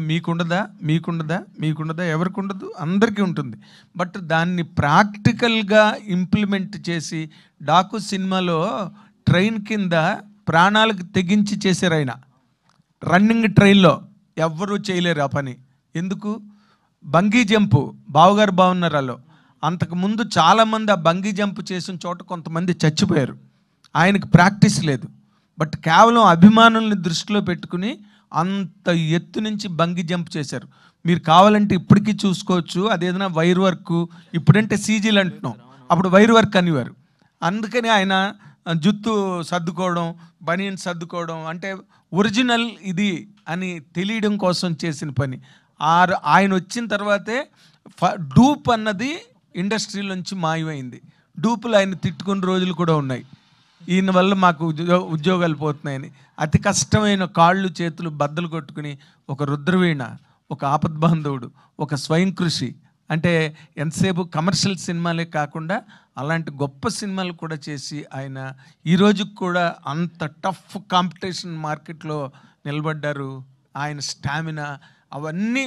మీకుండదా మీకుండదా మీకుండదా? ఎవరికి ఉండదు, అందరికీ ఉంటుంది. బట్ దాన్ని ప్రాక్టికల్గా ఇంప్లిమెంట్ చేసి, డాకు సినిమాలో ట్రైన్ కింద ప్రాణాలకు తెగించి చేశారు ఆయన. రన్నింగ్ ట్రైన్లో ఎవ్వరూ చేయలేరు ఆ పని. ఎందుకు? బంగీ జంపు బావగారు బాగున్నారాలో అంతకుముందు చాలామంది ఆ బంగీ జంప్ చేసిన చోట కొంతమంది చచ్చిపోయారు. ఆయనకు ప్రాక్టీస్ లేదు, బట్ కేవలం అభిమానుల్ని దృష్టిలో పెట్టుకుని అంత ఎత్తు నుంచి బంగీ జంప్ చేశారు. మీరు కావాలంటే ఇప్పటికీ చూసుకోవచ్చు. అదేదైనా వైర్ వర్క్, ఇప్పుడంటే సీజీలు అంటున్నాం, అప్పుడు వైర్ వర్క్ అనేవారు. అందుకని ఆయన జుత్తు సర్దుకోవడం, బనియన్ సర్దుకోవడం అంటే ఒరిజినల్ ఇది అని తెలియడం కోసం చేసిన పని. ఆయన వచ్చిన తర్వాతే డూప్ అన్నది ఇండస్ట్రీలోంచి మాయమైంది. డూపులు ఆయన తిట్టుకున్న రోజులు కూడా ఉన్నాయి, ఈయన వల్ల మాకు ఉద్యోగాలు పోతున్నాయని. అతి కష్టమైన కాళ్ళు చేతులు బద్దలు కొట్టుకుని ఒక రుద్రవీణ, ఒక ఆపద్బాంధవుడు, ఒక స్వయం కృషి, అంటే ఎంతసేపు కమర్షియల్ సినిమాలే కాకుండా అలాంటి గొప్ప సినిమాలు కూడా చేసి ఆయన ఈ రోజుకి కూడా అంత టఫ్ కాంపిటీషన్ మార్కెట్లో నిలబడ్డారు. ఆయన స్టామినా అవన్నీ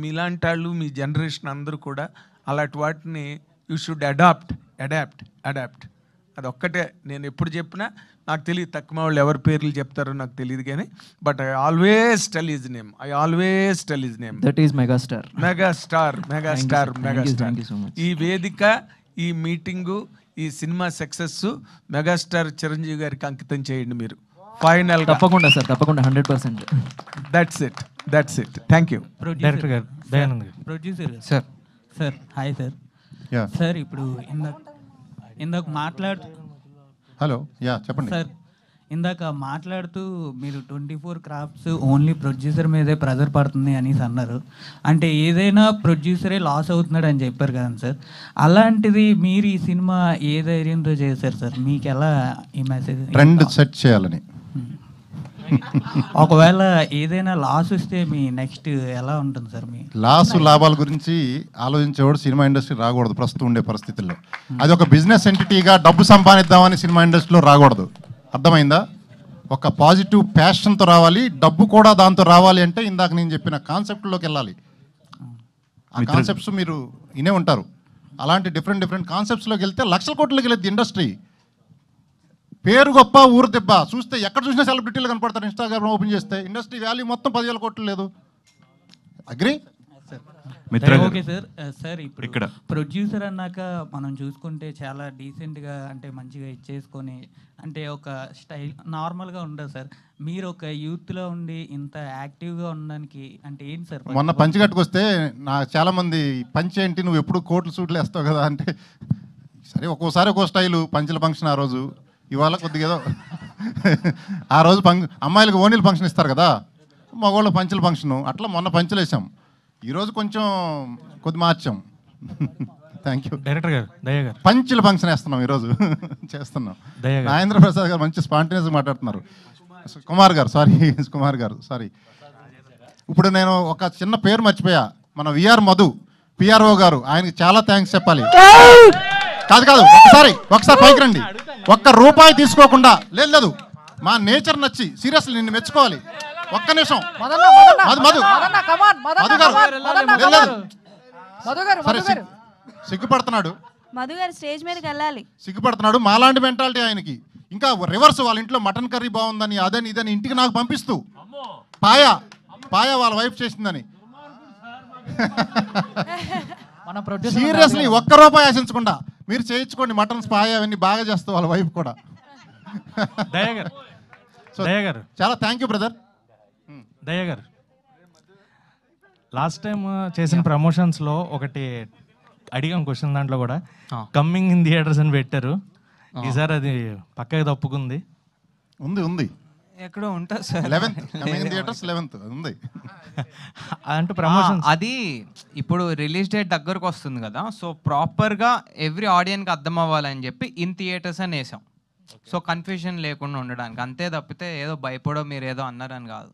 మీలాంటి వాళ్ళు, మీ జనరేషన్ అందరూ కూడా అలాంటి వాటిని యూ షుడ్ అడాప్ట్. అది ఒక్కటే నేను ఎప్పుడు చెప్పినా, నాకు తెలియదు తక్కువ వాళ్ళు ఎవరి పేర్లు చెప్తారో నాకు తెలియదు కానీ, but I always tell his name. That is megastar. ఈ వేదిక, ఈ మీటింగు, ఈ సినిమా సక్సెస్ మెగాస్టార్ చిరంజీవి గారికి అంకితం చేయండి మీరు. ఫైనల్ తప్పకుండా సార్, తప్పకుండా 100%. That's it. Thank you. Director గారు, దయానంద్ గారు, producer sir. Sir hi sir. Sir ఇప్పుడు ఇందాక హలో చెప్పండి సార్. ఇందాక మాట్లాడుతూ మీరు 24 క్రాఫ్ట్స్ ఓన్లీ ప్రొడ్యూసర్ మీదే ప్రెజర్ పడుతుంది అనేసి అన్నారు. అంటే ఏదైనా ప్రొడ్యూసరే లాస్ అవుతున్నాడు అని చెప్పారు కదా సార్. అలాంటిది మీరు ఈ సినిమా ఏ ధైర్యంతో చేశారు సార్? మీకు ఎలా ఈ మెసేజ్ ట్రెండ్ సెట్ చేయాలని? ఒకవేళ ఏదైనా లాస్ వస్తే మీ నెక్స్ట్ ఎలా ఉంటుంది సార్? మీ లాభాల గురించి ఆలోచించేవాడు సినిమా ఇండస్ట్రీ రాకూడదు ప్రస్తుతం ఉండే పరిస్థితుల్లో. అది ఒక బిజినెస్ ఎంటిటీగా డబ్బు సంపాదిద్దామని సినిమా ఇండస్ట్రీలో రాకూడదు. అర్థమైందా? ఒక పాజిటివ్ ప్యాషన్తో రావాలి, డబ్బు కూడా దాంతో రావాలి. అంటే ఇందాక నేను చెప్పిన కాన్సెప్ట్లోకి వెళ్ళాలి. ఆ కాన్సెప్ట్స్ మీరు వినే ఉంటారు. అలాంటి డిఫరెంట్ కాన్సెప్ట్స్లోకి వెళ్తే లక్షల కోట్లకి వెళ్ళేది ఇండస్ట్రీ. పేరు గొప్ప, ఊరు దెబ్బ. చూస్తే ఎక్కడ చూసినా సెలబ్రిటీలు కనపడతారు. ఇన్స్టాగ్రామ్ ఓపెన్ చేస్తే ఇండస్ట్రీ వాల్యూ మొత్తం 10,000 కోట్లు లేదు. అగ్రీ? Okay sir. సార్ ఇప్పుడు ఇక్కడ ప్రొడ్యూసర్ అన్నాక మనం చూసుకుంటే చాలా డీసెంట్గా, అంటే మంచిగా ఇచ్చేసుకొని, అంటే ఒక స్టైల్ నార్మల్గా ఉండదు సార్. మీరు ఒక యూత్లో ఉండి ఇంత యాక్టివ్గా ఉండడానికి అంటే ఏంటి సార్? మొన్న పంచి కట్టుకొస్తే నాకు చాలామంది పంచి ఏంటి, నువ్వు ఎప్పుడు కోట్లు సూట్లు వేస్తావు కదా అంటే, సరే ఒక్కోసారి ఒక్కో స్టైలు పంచుల ఫంక్షన్ ఆ రోజు, ఇవాళ కొద్దిగా ఏదో ఆ రోజు అమ్మాయిలకు ఓనీలు ఫంక్షన్ ఇస్తారు కదా, మగవాళ్ళకి పంచుల ఫంక్షను, అట్లా మొన్న పంచులు వేసాం. ఈరోజు కొంచెం కొద్ది మార్చాం. థ్యాంక్ యూ డైరెక్టర్ గారు, దయ్య గారు. పంచుల ఫంక్షన్ వేస్తున్నాం ఈరోజు, చేస్తున్నాం. నాగేంద్ర ప్రసాద్ గారు మంచి స్పాంటేనియస్గా మాట్లాడుతున్నారు. కుమార్ గారు సారీ. ఇప్పుడు నేను ఒక చిన్న పేరు మర్చిపోయా, మన విఆర్ మధు పిఆర్ఓ గారు, ఆయనకి చాలా థ్యాంక్స్ చెప్పాలి. కాదు ఒకసారి పైకి రండి. ఒక్క రూపాయి తీసుకోకుండా, లేదు మా నేచర్ నచ్చి సీరియస్లీ నిన్ను మెచ్చుకోవాలి. ఒక్క నిమిషం సరే, సిగ్గుపడుతున్నాడు మధు గారు, స్టేజ్ మీదకి వెళ్ళాలి. సిగ్గుపడుతున్నాడు. మాలాంటి మెంటాలిటీ ఆయనకి. ఇంకా రివర్స్, వాళ్ళ ఇంట్లో మటన్ కర్రీ బాగుందని అదని ఇదని ఇంటికి నాకు పంపిస్తూ పాయ వాళ్ళ వైఫ్ చేసిందని. సీరియస్లీ ఒక్క రూపాయి ఆశించకుండా మీరు చేయించుకోండి. మటన్ పాయ అవన్నీ బాగా చేస్తూ వాళ్ళ వైఫ్ కూడా. సో చాలా థ్యాంక్ యూ బ్రదర్. దయ్య గారు, లాస్ట్ టైం చేసిన ప్రమోషన్స్లో ఒకటి అడిగాం క్వశ్చన్, దాంట్లో కూడా కమ్మింగ్ ఇన్ థియేటర్స్ అని పెట్టారు. ఈసారి అది పక్కకి తప్పుకుంది. ఉంది ఎక్కడో ఉంటుంది సార్, 11th ఉంది. అంటే ప్రమోషన్ అది ఇప్పుడు రిలీజ్ డేట్ దగ్గరకు వస్తుంది కదా, సో ప్రాపర్గా ఎవ్రీ ఆడియన్కి అర్థం అవ్వాలని చెప్పి ఇన్ థియేటర్స్ అని వేసాం. సో కన్ఫ్యూజన్ లేకుండా ఉండడానికి, అంతే తప్పితే ఏదో భయపడో మీరు ఏదో అన్నారని కాదు.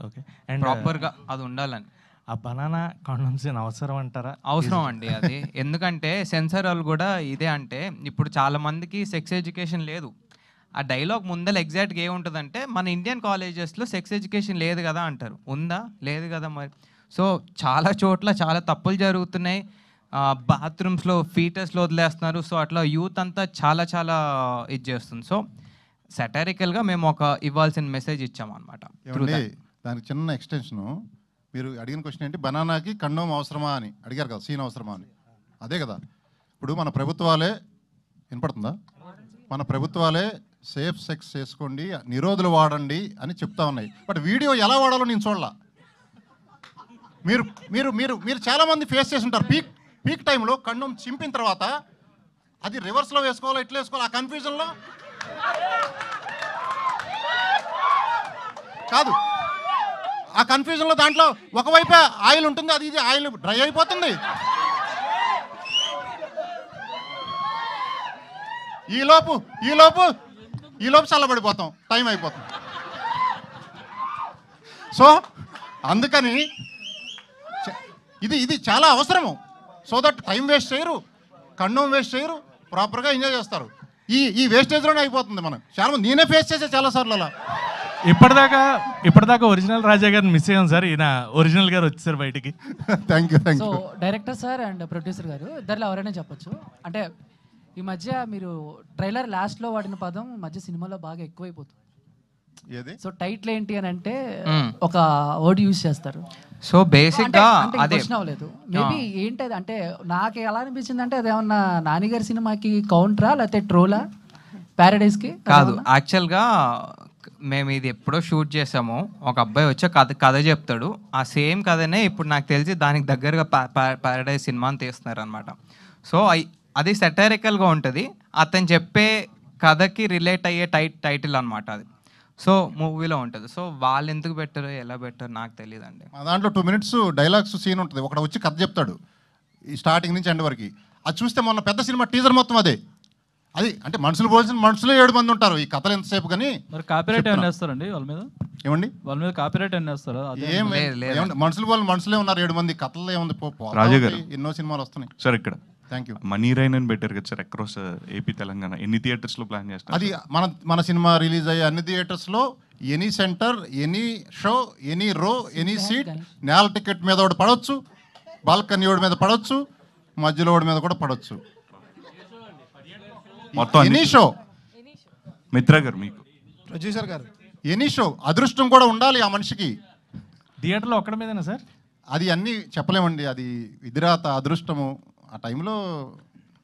ఓకే, అండ్ ప్రాపర్గా అది ఉండాలని. ఆ బనానా కాండోమ్స్ అవసరం అంటారా? అవసరం అండి అది. ఎందుకంటే సెన్సార్ వాళ్ళు కూడా ఇదే, అంటే ఇప్పుడు చాలా మందికి సెక్స్ ఎడ్యుకేషన్ లేదు. ఆ డైలాగ్ ముందర ఎగ్జాక్ట్గా ఏముంటుందంటే, మన ఇండియన్ కాలేజెస్లో సెక్స్ ఎడ్యుకేషన్ లేదు కదా అంటారు. ఉందా? లేదు కదా మరి. సో చాలా చోట్ల చాలా తప్పులు జరుగుతున్నాయి. బాత్రూమ్స్లో ఫీటర్స్లో వదిలేస్తున్నారు. సో అట్లా యూత్ అంతా చాలా ఇది చేస్తుంది. సో సెటారికల్గా మేము ఒక ఇవ్వాల్సిన మెసేజ్ ఇచ్చామన్నమాట. దానికి చిన్న ఎక్స్టెన్షను, మీరు అడిగిన క్వశ్చన్ ఏంటి, బనానాకి కండోమ్ అవసరమా అని అడిగారు కదా, సీన్ అవసరమా అని. అదే కదా, ఇప్పుడు మన ప్రభుత్వాలే, వినపడుతుందా, మన ప్రభుత్వాలే సేఫ్ సెక్స్ చేసుకోండి, నిరోధులు వాడండి అని చెప్తా ఉన్నాయి. బట్ వీడియో ఎలా వాడాలో నేను చూడలా. మీరు మీరు మీరు మీరు చాలామంది ఫేస్ చేసి ఉంటారు. పీక్ టైంలో కండోమ్ చింపిన తర్వాత అది రివర్స్లో వేసుకోవాలో ఎట్లా వేసుకోవాలో ఆ కన్ఫ్యూజన్లో కాదు, ఆ కన్ఫ్యూజన్లో దాంట్లో ఒకవైపే ఆయిల్ ఉంటుంది, అది ఇది ఆయిల్ డ్రై అయిపోతుంది. ఈ లోపు చల్లబడిపోతాం, టైం అయిపోతుంది. సో అందుకని ఇది చాలా అవసరము. సో దట్ టైం వేస్ట్ చేయరు, కండోమ్ వేస్ట్ చేయరు, ప్రాపర్గా ఎంజాయ్ చేస్తారు. ఈ వేస్టేజ్లోనే అయిపోతుంది. మనం చాలా మంది, నేనే ఫేస్ చేసే చాలాసార్లు అలా. ఇప్పటిదాకా ఒరిజినల్ రాజా గారిని మిస్ అయ్యాం సార్, ఈయన ఒరిజినల్ గారు వచ్చేసారు బయటికి. Thank you. So director sir and producer గారు ఇద్దరిలో ఎవరైనా చెప్పొచ్చు. అంటే ఈ మధ్య మీరు ట్రైలర్ లాస్ట్లో వాడిన పదం మధ్య సినిమాలో బాగా ఎక్కువైపోతుంది. సో టైటిల్ ఏంటి అని అంటే ఒక వర్డ్ యూజ్ చేస్తారు. సో బేసిక్గా అదే అవ్వలేదు మేబీ ఏంటి అంటే నాకు ఎలా అనిపించింది అంటే అదేమన్నా నానిగారి సినిమాకి కౌంటరా లేకపోతే ట్రోలా ప్యారడైస్కి కాదు. యాక్చువల్గా మేము ఇది ఎప్పుడో షూట్ చేసాము. ఒక అబ్బాయి వచ్చి కథ చెప్తాడు. ఆ సేమ్ కథనే ఇప్పుడు నాకు తెలిసి దానికి దగ్గరగా ప్యారడైజ్ సినిమా అని తీస్తున్నారు అనమాట. సో అది సెటారికల్గా ఉంటుంది. అతను చెప్పే కథకి రిలేట్ అయ్యే టైటిల్ అనమాట అది. సో మూవీలో ఉంటుంది. సో వాళ్ళు ఎందుకు పెట్టారు, ఎలా పెట్టారు నాకు తెలియదు అండి. మా దాంట్లో 2 minutes డైలాగ్స్ సీన్ ఉంటుంది. ఒకటి వచ్చి కథ చెప్తాడు ఈ స్టార్టింగ్ నుంచి ఎండ్ వరకు. అది చూస్తే మొన్న పెద్ద సినిమా టీజర్ మొత్తం అదే. అది అంటే మనుషులు పోల్సిన మనుషులే 7 మంది ఉంటారు ఈ కథలు ఎంతసేపు. కానీ మరి కాపీరైట్ ఏమైనా వేస్తారండి వాళ్ళ మీద? ఏమండి వాళ్ళ మీద కాపీరైట్ ఏమైనా వేస్తారా? మనుషులు వాళ్ళు మనుషులే ఉన్నారు 7 మంది. కథల్లో ఏముంది, రాజా గారు ఎన్నో సినిమాలు వస్తున్నాయి సార్. ఇక్కడ థ్యాంక్ యూ. మనీ రైన్ అని పెట్టారు కదా సార్, అక్రాస్ ఏపీ తెలంగాణ ఎన్ని థియేటర్స్లో ప్లాన్ చేస్తారు? అది మన సినిమా రిలీజ్ అయ్యే అన్ని థియేటర్స్లో any centre, any show, any రో, ఎనీ సీట్, నేల టికెట్ మీద ఒకటి పడవచ్చు, బాల్కనీ ఒకటి మీద పడవచ్చు, మధ్యలో ఒకటి మీద కూడా పడవచ్చు. మొత్తం ఎనీ షో. మిత్ర గారు మీకు ప్రొడ్యూసర్ గారు, ఎనీ షో. అదృష్టం కూడా ఉండాలి ఆ మనిషికి. థియేటర్లో ఒక్కడ మీదేనా సార్? అది అన్నీ చెప్పలేమండి, అది విధిరాత, అదృష్టము ఆ టైంలో.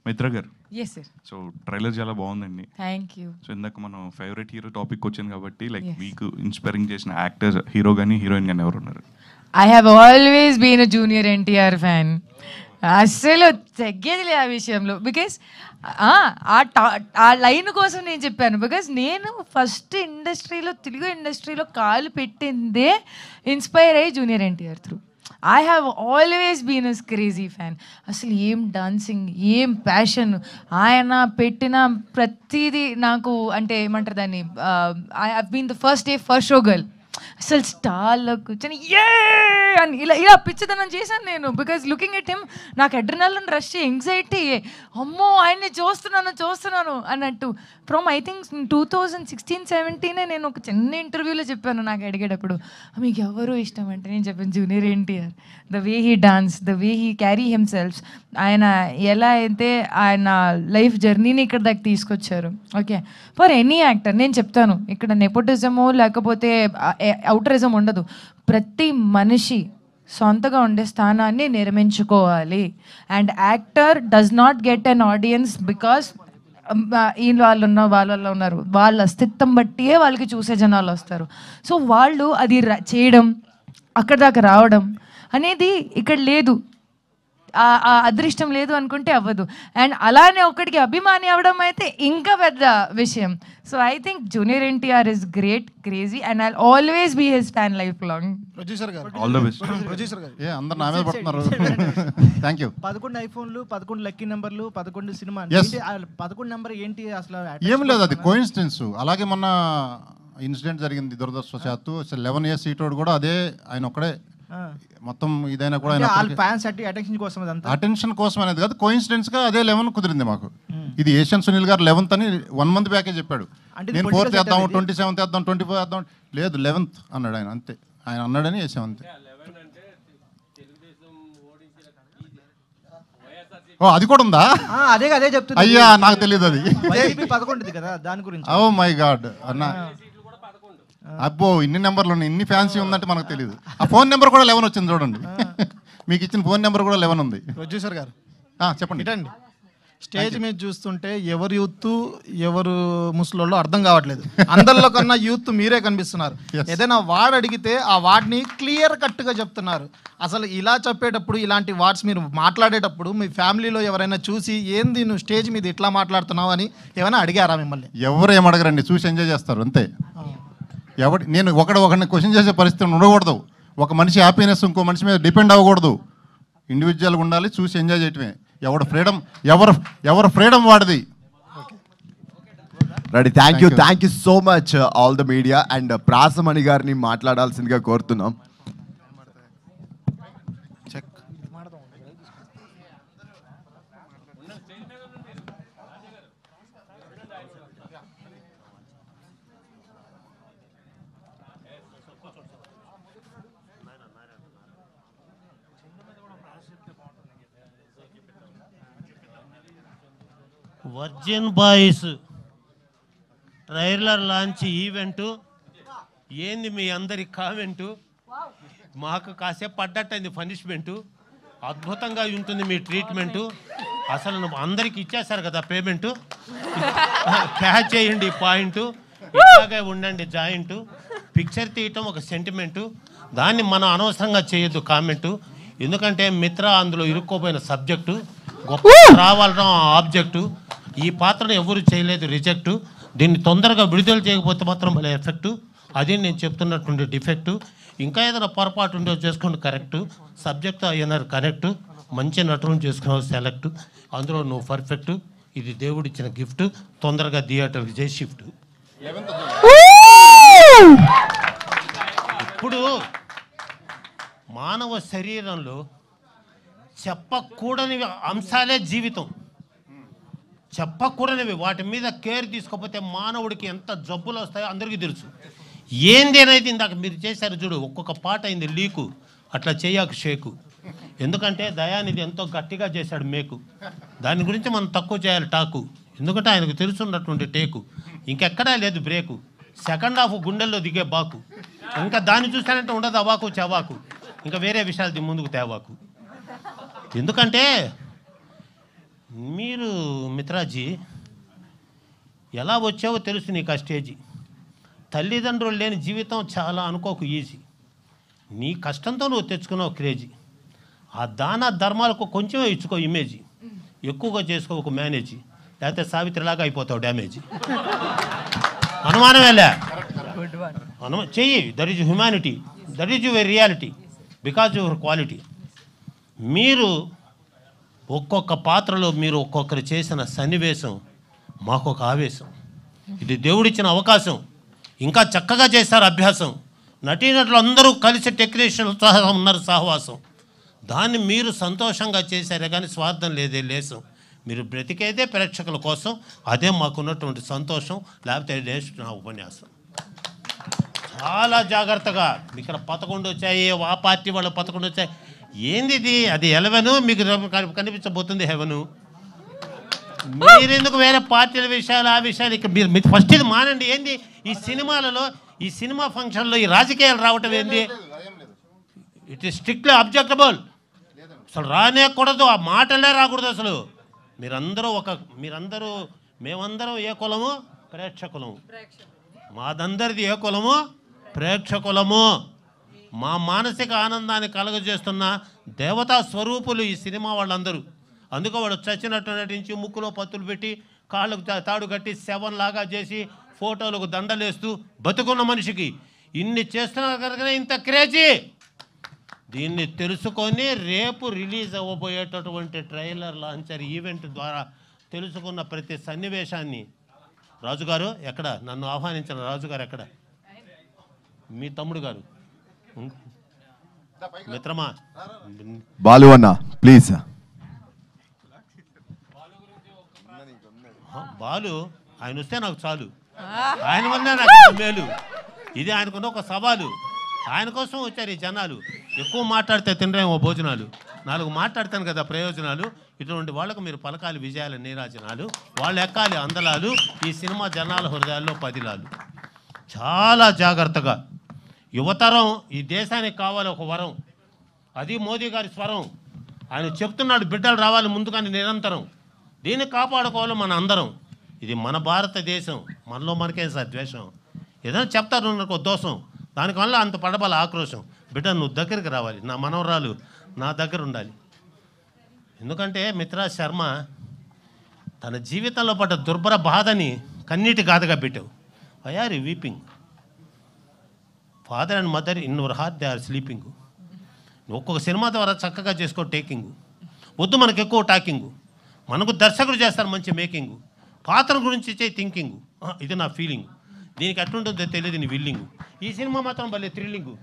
మిత్ర గారు, yes sir. సో ట్రైలర్ చాలా బాగుందండి. Thank you. సో ఇందాక మనం ఫేవరెట్ హీరో టాపిక్ వచ్చింది కాబట్టి లైక్ మీకు ఇన్స్పైరింగ్ చేసిన యాక్టర్, హీరో కానీ హీరోయిన్ కానీ ఎవరు ఉన్నారు? I have always been a junior NTR fan. అస్సలు తగ్గేది లే ఆ విషయంలో. బికాస్ ఆ లైన్ కోసం నేను చెప్పాను. బికాస్ నేను ఫస్ట్ ఇండస్ట్రీలో, తెలుగు ఇండస్ట్రీలో కాలు పెట్టిందే ఇన్స్పైర్ అయ్యి junior NTR through. I have always been as crazy fan. అసలు ఏం డాన్సింగ్, ఏం ప్యాషన్, ఆయన పెట్టిన ప్రతిదీ నాకు అంటే ఏమంటారు దాన్ని, I have been the first day first show girl. అసలు స్టార్లో కూర్చొని ఏ అని ఇలా పిచ్చితనం చేశాను నేను. బికాజ్ లుకింగ్ ఎట్ హిమ్ నాకు అడ్రినలిన్ రష్, ఎంగ్జైటీ, అమ్మో ఆయన్ని చూస్తున్నాను అన్నట్టు. ఫ్రమ్ ఐ థింక్ 2016-17 నేను ఒక చిన్న ఇంటర్వ్యూలో చెప్పాను, నాకు అడిగేటప్పుడు మీకు ఎవరు ఇష్టం అంటే నేను చెప్పాను junior NTR. The way he dance, the way he carry himself, ఆయన ఎలా అయితే ఆయన లైఫ్ జర్నీని ఇక్కడ దాకా తీసుకొచ్చారు. ఓకే, ఫర్ ఎనీ యాక్టర్ నేను చెప్తాను, ఇక్కడ నెపోటిజమో లేకపోతే అవుటరిజం ఉండదు. ప్రతి మనిషి సొంతగా ఉండే స్థానాన్ని నిర్మించుకోవాలి. And actor does not get an audience because వాళ్ళు ఉన్నారు, వాళ్ళ అస్తిత్వం బట్టియే వాళ్ళకి చూసే జనాలు వస్తారు. సో వాళ్ళు అది చేయడం, అక్కడ దాకా రావడం అనేది ఇక్కడ లేదు. ఆ అదృష్టం లేదు అనుకుంటే అవ్వదు. అండ్ అలానే ఒకటికి అభిమాని అవ్వడం అయితే ఇంకా పెద్ద విషయం. So I think junior NTR is great, crazy, and I always be his fan life long. Producer గారు, ఆల్ ద బెస్ట్. ప్రొడ్యూసర్ గారు, అందరు నా మీద పడుతున్నారు. Thank you. 11 ఐఫోన్లు, 11 లక్కీ నెంబర్లు, 11 సినిమా. 11 నెంబర్ ఏంటి అసలు? ఏం లేదు, అది కోఇన్సిడెన్స్. అలాగే మొన్న ఇన్సిడెంట్ జరిగింది దురదృష్టవశాత్తు. 11 years సీటోడు కూడా అదే ఆయన ఒక్కడే మొత్తం ఇదైనా కూడా అటెన్షన్ కోసం అనేది కాదు, కోఇన్సిడెన్స్ గా అదే 11 కుదిరింది మాకు. ఇది ఏషియన్ సునీల్ గారు 11th అని 1 month బ్యాకే చెప్పాడు. నేను 4th వేద్దాం, 27th వేద్దాం, 24th వేద్దాం, లేదు 11th అన్నాడు ఆయన. అంతే, ఆయన అన్నాడని వేసాం అంతే. ఓ అది కూడా ఉందా? అదే చెప్తున్నా. అయ్యా నాకు తెలియదు అది. 11 కదా దాని గురించి. ఓ మై గాడ్ అన్న, అబ్బో ఇన్ని నెంబర్లు ఉన్నాయి, ఇన్ని ఫ్యాన్సీ ఉందంటే మనకు తెలియదు. ఆ ఫోన్ నెంబర్ కూడా 11 వచ్చింది చూడండి. మీకు ఇచ్చిన ఫోన్ నెంబర్ కూడా 11 ఉంది. ప్రొడ్యూసర్ గారు చెప్పండి. ఇటండి, స్టేజ్ మీద చూస్తుంటే ఎవరు యూత్ ఎవరు ముసలోళ్ళు అర్థం కావట్లేదు. అందరిలో కన్నా యూత్ మీరే కనిపిస్తున్నారు. ఏదైనా వార్డ్ అడిగితే ఆ వార్డ్ని క్లియర్ కట్గా చెప్తున్నారు. అసలు ఇలా చెప్పేటప్పుడు, ఇలాంటి వార్డ్స్ మీరు మాట్లాడేటప్పుడు మీ ఫ్యామిలీలో ఎవరైనా చూసి ఏంది నువ్వు స్టేజ్ మీద ఇట్లా మాట్లాడుతున్నావు అని ఏమైనా అడిగారా మిమ్మల్ని? ఎవరు ఏమడగరండి, చూసి ఎంజాయ్ చేస్తారు అంతే. నేను ఒకరిని క్వశ్చన్ చేసే పరిస్థితి ఉండకూడదు. ఒక మనిషి హ్యాపీనెస్ ఇంకో మనిషి మీద డిపెండ్ అవ్వకూడదు. ఇండివిజువల్గా ఉండాలి, చూసి ఎంజాయ్ చేయటమే. ఎవరు ఫ్రీడమ్ వాడిది. Ready, thank you so much all the media. And Prasamani గారిని మాట్లాడాల్సిందిగా కోరుతున్నాం. Virgin boys trailer launch event ఏంది మీ అందరి కామెంటు? మాకు కాసేపు పడ్డట్టయింది పనిష్మెంటు. అద్భుతంగా ఉంటుంది మీ ట్రీట్మెంటు. అసలు నువ్వు అందరికి ఇచ్చేస్తారు కదా పేమెంటు, క్యాచ్ చేయండి పాయింట్. ఇట్లాగే ఉండండి జాయింట్. పిక్చర్ తీయటం ఒక సెంటిమెంటు, దాన్ని మనం అనవసరంగా చేయొద్దు కామెంటు. ఎందుకంటే మిత్ర అందులో ఇరుక్కోపోయిన సబ్జెక్టు, గొప్ప రావాలడం ఆబ్జెక్టు. ఈ పాత్రను ఎవరు చేయలేదు, రిజెక్టు. దీన్ని తొందరగా విడుదల చేయకపోతే మాత్రం భలే ఎఫెక్టు. అది నేను చెప్తున్నటువంటి డిఫెక్టు. ఇంకా ఏదైనా పొరపాటు ఉండో చేసుకోండి కరెక్టు. సబ్జెక్ట్ అయినారు కరెక్టు. మంచి నటులను చేసుకున్నావు సెలెక్ట్. అందులో నువ్వు పర్ఫెక్టు. ఇది దేవుడిచ్చిన గిఫ్ట్. తొందరగా థియేటర్కి చేసి షిఫ్ట్. ఇప్పుడు మానవ శరీరంలో చెప్పకూడని అంశాలే జీవితం. చెప్పకూడనివి, వాటి మీద కేర్ తీసుకోకపోతే మానవుడికి ఎంత జబ్బులు వస్తాయో అందరికీ తెలుసు. ఏంది అనేది ఇందాక మీరు చేశారు చూడు, ఒక్కొక్క పాట అయింది లీకు. అట్లా చేయకు షేకు. ఎందుకంటే దయానిధి ఎంతో గట్టిగా చేశాడు మేకు. దాని గురించి మనం తక్కువ చేయాలి టాకు. ఎందుకంటే ఆయనకు తెలుసున్నటువంటి టేకు. ఇంకెక్కడా లేదు బ్రేకు. సెకండ్ హాఫ్ గుండెల్లో దిగే బాకు. ఇంకా దాన్ని చూసానంటే ఉండదు అవాకు చవాకు. ఇంకా వేరే విషయాలు ముందుకు తేవాకు. ఎందుకంటే మీరు మిత్రాజీ ఎలా వచ్చావో తెలుసు నీకు ఆ స్టేజీ. తల్లిదండ్రులు లేని జీవితం చాలా అనుకోకు ఈజీ. నీ కష్టంతో నువ్వు తెచ్చుకున్నావు క్రేజీ. ఆ దాన ధర్మాలకు కొంచెమే ఇచ్చుకో ఇమేజ్, ఎక్కువగా చేసుకో ఒక మేనేజ్, లేకపోతే సావిత్రిలాగా అయిపోతావు డ్యామేజ్. అనుమానమేలే, చెయ్యి. That is humanity, that is your reality, because your quality. మీరు ఒక్కొక్క పాత్రలో మీరు ఒక్కొక్కరు చేసిన సన్నివేశం మాకొక ఆవేశం. ఇది దేవుడిచ్చిన అవకాశం. ఇంకా చక్కగా చేశారు అభ్యాసం. నటీనటులు అందరూ కలిసి టెక్నీషియన్లు సహా ఉన్నారు సహవాసం. దాన్ని మీరు సంతోషంగా చేశారే కానీ స్వార్థం లేదే లేసం. మీరు బ్రతికేదే ప్రేక్షకుల కోసం, అదే మాకున్నటువంటి సంతోషం. లేకపోతే నెక్స్ట్ నా ఉపన్యాసం. చాలా జాగ్రత్తగా. ఇక్కడ 11 వచ్చాయి, ఆ పార్టీ వాళ్ళు 11 వచ్చాయి. ఏంది ఇది? అది 11, మీకు కనిపించబోతుంది హెవెను. మీరెందుకు వేరే పార్టీల విషయాలు ఆ విషయాలు ఇక్కడ మీరు ఫస్ట్ ఇది మానండి. ఏంది ఈ సినిమాలలో, ఈ సినిమా ఫంక్షన్లో ఈ రాజకీయాలు రావటం ఏంది? It is strictly objectable. అసలు రానేకూడదు, ఆ మాటలే రాకూడదు అసలు. మీరందరూ మేమందరం ఏ కులము? ప్రేక్షకులము. మాదందరిది ఏ కులము? ప్రేక్షకులము. మా మానసిక ఆనందాన్ని కలుగజేస్తున్న దేవతా స్వరూపులు ఈ సినిమా వాళ్ళందరూ. అందుకో వాడు చచ్చినట్టు నటించి ముక్కులో పత్తులు పెట్టి కాళ్ళకు తాడు కట్టి శవంలాగా చేసి ఫోటోలకు దండలేస్తూ బతుకున్న మనిషికి ఇన్ని చేస్తున్నారు కనుకనే ఇంత క్రేజీ. దీన్ని తెలుసుకొని రేపు రిలీజ్ అవ్వబోయేటటువంటి ట్రైలర్ లాంచర్ ఈవెంట్ ద్వారా తెలుసుకున్న ప్రతి సన్నివేశాన్ని రాజుగారు ఎక్కడ? నన్ను ఆహ్వానించిన రాజుగారు ఎక్కడ? మీ తమ్ముడు గారు, మిత్రమా బాలు అన్న ప్లీజ్. బాలు ఆయన వస్తే నాకు చాలు, ఆయన వల్లే నాకు మేలు. ఇది ఆయనకున్న ఒక సవాలు. ఆయన కోసం వచ్చారు ఈ జనాలు. ఎక్కువ మాట్లాడితే తినరేమో భోజనాలు, 4 మాట్లాడతాను కదా ప్రయోజనాలు. ఇటువంటి వాళ్ళకు మీరు పలకాలి విజయాల నీరాజనాలు, వాళ్ళు ఎక్కాలి అందలాలు, ఈ సినిమా జనాల హృదయాల్లో 10 చాలా జాగ్రత్తగా. యువతరం ఈ దేశానికి కావాలి ఒక వరం, అది మోదీ గారి స్వరం. ఆయన చెప్తున్నాడు బిడ్డలు రావాలి ముందుగానే నిరంతరం. దీన్ని కాపాడుకోవాలి మన అందరం. ఇది మన భారతదేశం, మనలో మనకేం సార్ ద్వేషం? ఏదైనా చెప్తారు నాకు దోషం, దానివల్ల అంత పడబల ఆక్రోశం. బిడ్డ నువ్వు దగ్గరికి రావాలి, నా మనవరాలు నా దగ్గర ఉండాలి. ఎందుకంటే మిత్రా శర్మ తన జీవితంలో పడ్డ దుర్భర బాధని కన్నీటి గాథగా పెట్టావు. Why are you weeping? Father and mother in your heart they are sleeping. ఒక్కొక్క సినిమా ద్వారా చక్కగా చేసుకో టేకింగ్. వద్దు మనకు ఎక్కువ టాకింగు. మనకు దర్శకుడు చేస్తారు మంచి మేకింగు. పాత్ర గురించి ఇచ్చే థింకింగు. ఇది నా ఫీలింగ్. దీనికి ఎట్లుంటుందో తెలియదు నీ విల్లింగు. ఈ సినిమా మాత్రం భలే థ్రిల్లింగు.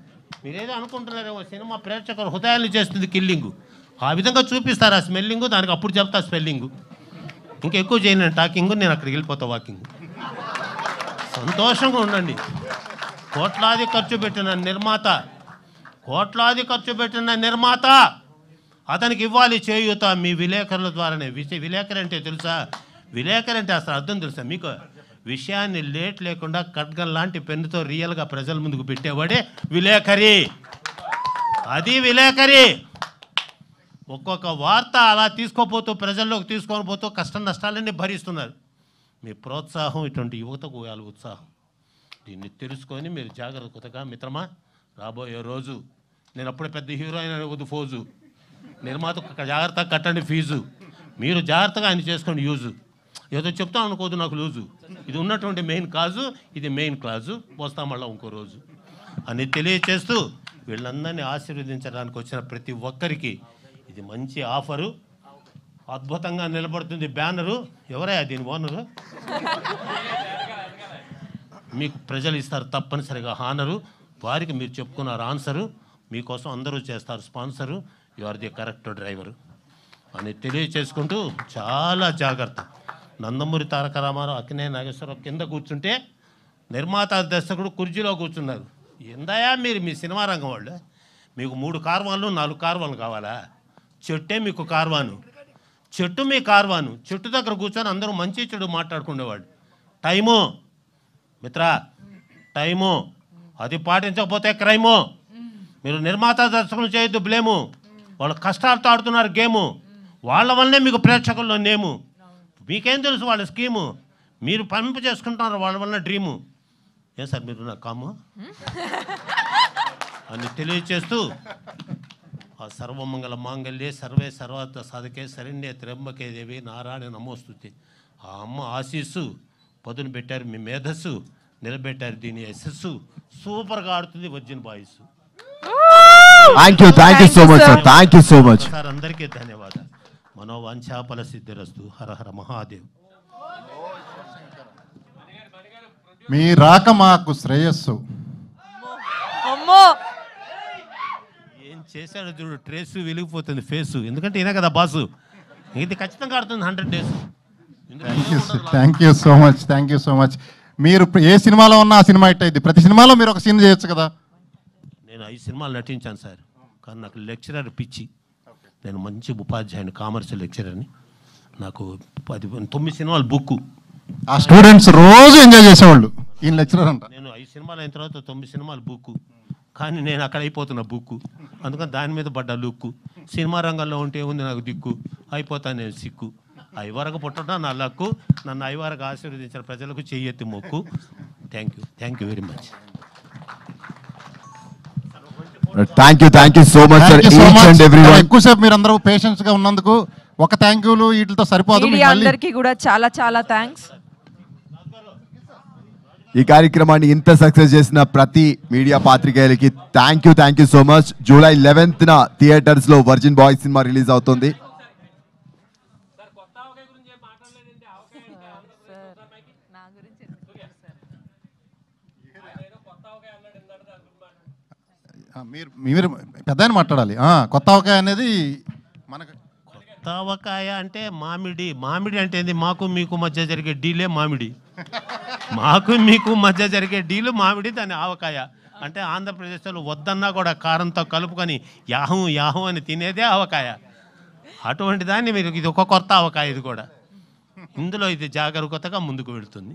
మీరేదో అనుకుంటున్నారేమో సినిమా ప్రేక్షకుల హృదయాన్ని చేస్తుంది కిల్లింగు. ఆ విధంగా చూపిస్తారు ఆ స్మెల్లింగు, దానికి అప్పుడు చెప్తా స్పెల్లింగు. ఇంకెక్కువ చేయను నేను టాకింగు, నేను అక్కడికి వెళ్ళిపోతా వాకింగ్. సంతోషంగా ఉండండి. కోట్లాది ఖర్చు పెట్టిన నిర్మాత అతనికి ఇవ్వాలి చేయూత మీ విలేకరుల ద్వారానే. విలేకరు అంటే తెలుసా? విలేకరు అంటే అసలు అర్థం తెలుసా మీకు? విషయాన్ని లేట్ లేకుండా ఖడ్గం లాంటి పెన్నుతో రియల్గా ప్రజల ముందుకు పెట్టేవాడే విలేకరి. అది విలేకరి. ఒక్కొక్క వార్త అలా తీసుకోపోతూ ప్రజల్లోకి తీసుకొని పోతూ కష్ట నష్టాలన్నీ భరిస్తున్నారు. మీ ప్రోత్సాహం ఇటువంటి యువతకు వాళ్ళ ఉత్సాహం. దీన్ని తెలుసుకొని మీరు జాగ్రత్తగా మిత్రమా రాబోయే రోజు నేను అప్పుడే పెద్ద హీరోయిన్ వద్దు ఫోజు. నిర్మాత జాగ్రత్తగా కట్టండి ఫీజు. మీరు జాగ్రత్తగా ఆయన చేసుకోండి యూజు. ఏదో చెప్తాను అనుకోదు నాకు లూజు. ఇది ఉన్నటువంటి మెయిన్ కాజు, ఇది మెయిన్ క్లాజు. వస్తాం మళ్ళీ ఇంకో రోజు అని తెలియచేస్తూ వీళ్ళందరినీ ఆశీర్వదించడానికి వచ్చిన ప్రతి ఒక్కరికి ఇది మంచి ఆఫరు. అద్భుతంగా నిలబడుతుంది బ్యానరు. ఎవరయ్యా దీని ఓనరు? మీకు ప్రజలు ఇస్తారు తప్పనిసరిగా హానరు. వారికి మీరు చెప్పుకున్నారు ఆన్సరు. మీకోసం అందరూ చేస్తారు sponsor. You are the correct driver అని తెలియచేసుకుంటూ చాలా జాగ్రత్త. నందమూరి తారక రామారావు, అక్కినే నాగేశ్వరరావు కింద కూర్చుంటే నిర్మాత దర్శకుడు కుర్చీలో కూర్చున్నారు. ఎందయా మీరు మీ సినిమా రంగం వాళ్ళు? మీకు 3 కార్వాన్లు 4 కార్వాన్లు కావాలా? చెట్టే మీకు కార్వాను, చెట్టు మీ కార్వాను. చెట్టు దగ్గర కూర్చొని అందరూ మంచి చెడు మాట్లాడుకునేవాడు. Time Mitra, time. అది పాటించకపోతే క్రైము. మీరు నిర్మాత దర్శకులు చేయొద్దు బ్లేము. వాళ్ళు కష్టాలతో ఆడుతున్నారు గేము. వాళ్ళ వల్లనే మీకు ప్రేక్షకుల్లో నేము. మీకేం తెలుసు వాళ్ళ స్కీము? మీరు పంపు చేసుకుంటున్నారు వాళ్ళ వల్ల డ్రీము. ఏం సార్ మీరు నా కాము అని తెలియచేస్తూ సర్వమంగళ మాంగళ్యే సర్వే సర్వార్థ సాధకే శరణ్యే త్ర్యంబకే దేవి నారాయణ నమోస్తుతే. ఆ అమ్మ ఆశీస్సు పదును పెట్టారు, మీ మేధస్సు నిలబెట్టారు, దీని యశస్సు సూపర్గా ఆడుతుంది virgin boys. Thank you so much sir, thank you so much sir. అందరికీ ధన్యవాదాలు. మనోవాంఛాఫల సిద్ధిరస్తు. హర హర మహాదేవ్. మీ రాక మాకు శ్రేయస్సు. ఏం చేశాడు చూడు, ట్రేసు వెలిగిపోతుంది ఫేసు, ఎందుకంటే ఈయన కదా బాసు. ఇది ఖచ్చితంగా ఆడుతుంది 100 days. Thank you so much, thank you so much. మీరు ఏ సినిమాలో ఉన్నా ఆ సినిమా హిట్ అయింది. ప్రతి సినిమాలో మీరు ఒక సీన్ చేయొచ్చు కదా. నేను 5 సినిమాలు నటించాను సార్, కానీ నాకు లెక్చరర్ పిచ్చి. నేను మంచి ఉపాధ్యాయుని, కామర్స్ లెక్చరర్ని. నాకు 9 సినిమాలు బుక్కు. ఆ స్టూడెంట్స్ రోజు ఎంజాయ్ చేసేవాళ్ళు. ఈయన లెక్చరర్ అంట. నేను 5 సినిమాలు అయిన తర్వాత 9 సినిమాలు బుక్కు, కానీ నేను అక్కడ అయిపోతున్నా బుక్కు. అందుకని దాని మీద పడ్డ లుక్కు. సినిమా రంగంలో ఉంటే ఉంది నాకు దిక్కు, అయిపోతాను నేను సిక్కు. ఐవరకు పుట్టడం నా లక్కు. నన్ను ఐవరకు ఆశీర్వదించిన ప్రజలకు చెయ్యెత్తి మొక్కు. Thank you very much. Thank you so much sir. ఎక్కువసేపు మీరు అందరూ పేషెన్స్ గా ఉన్నందుకు ఒక థ్యాంక్ యూలు వీటితో సరిపోదు. అందరికీ కూడా చాలా చాలా థ్యాంక్స్. ఈ కార్యక్రమాన్ని ఇంత సక్సెస్ చేసిన ప్రతి మీడియా పాత్రికేయులకి thank you so much. July 11th theatres లో వర్జిన్ బాయ్స్ సినిమా రిలీజ్ అవుతుంది. మీరు పెద్ద మాట్లాడాలి. కొత్త అవకాయ అనేది మనకు. కొత్త అవకాయ అంటే మామిడి అంటే ఏంది? మాకు మీకు మధ్య జరిగే డీలే మామిడి. మాకు మీకు మధ్య జరిగే డీలు మామిడి, దాని ఆవకాయ. అంటే ఆంధ్రప్రదేశ్లో వద్దన్నా కూడా కారంతో కలుపుకొని యాహం అని తినేదే ఆవకాయ. అటువంటి దాన్ని మీరు ఇది ఒక కొత్త ఆవకాయ. ఇది కూడా ఇందులో ఇది జాగరూకతగా ముందుకు వెళుతుంది.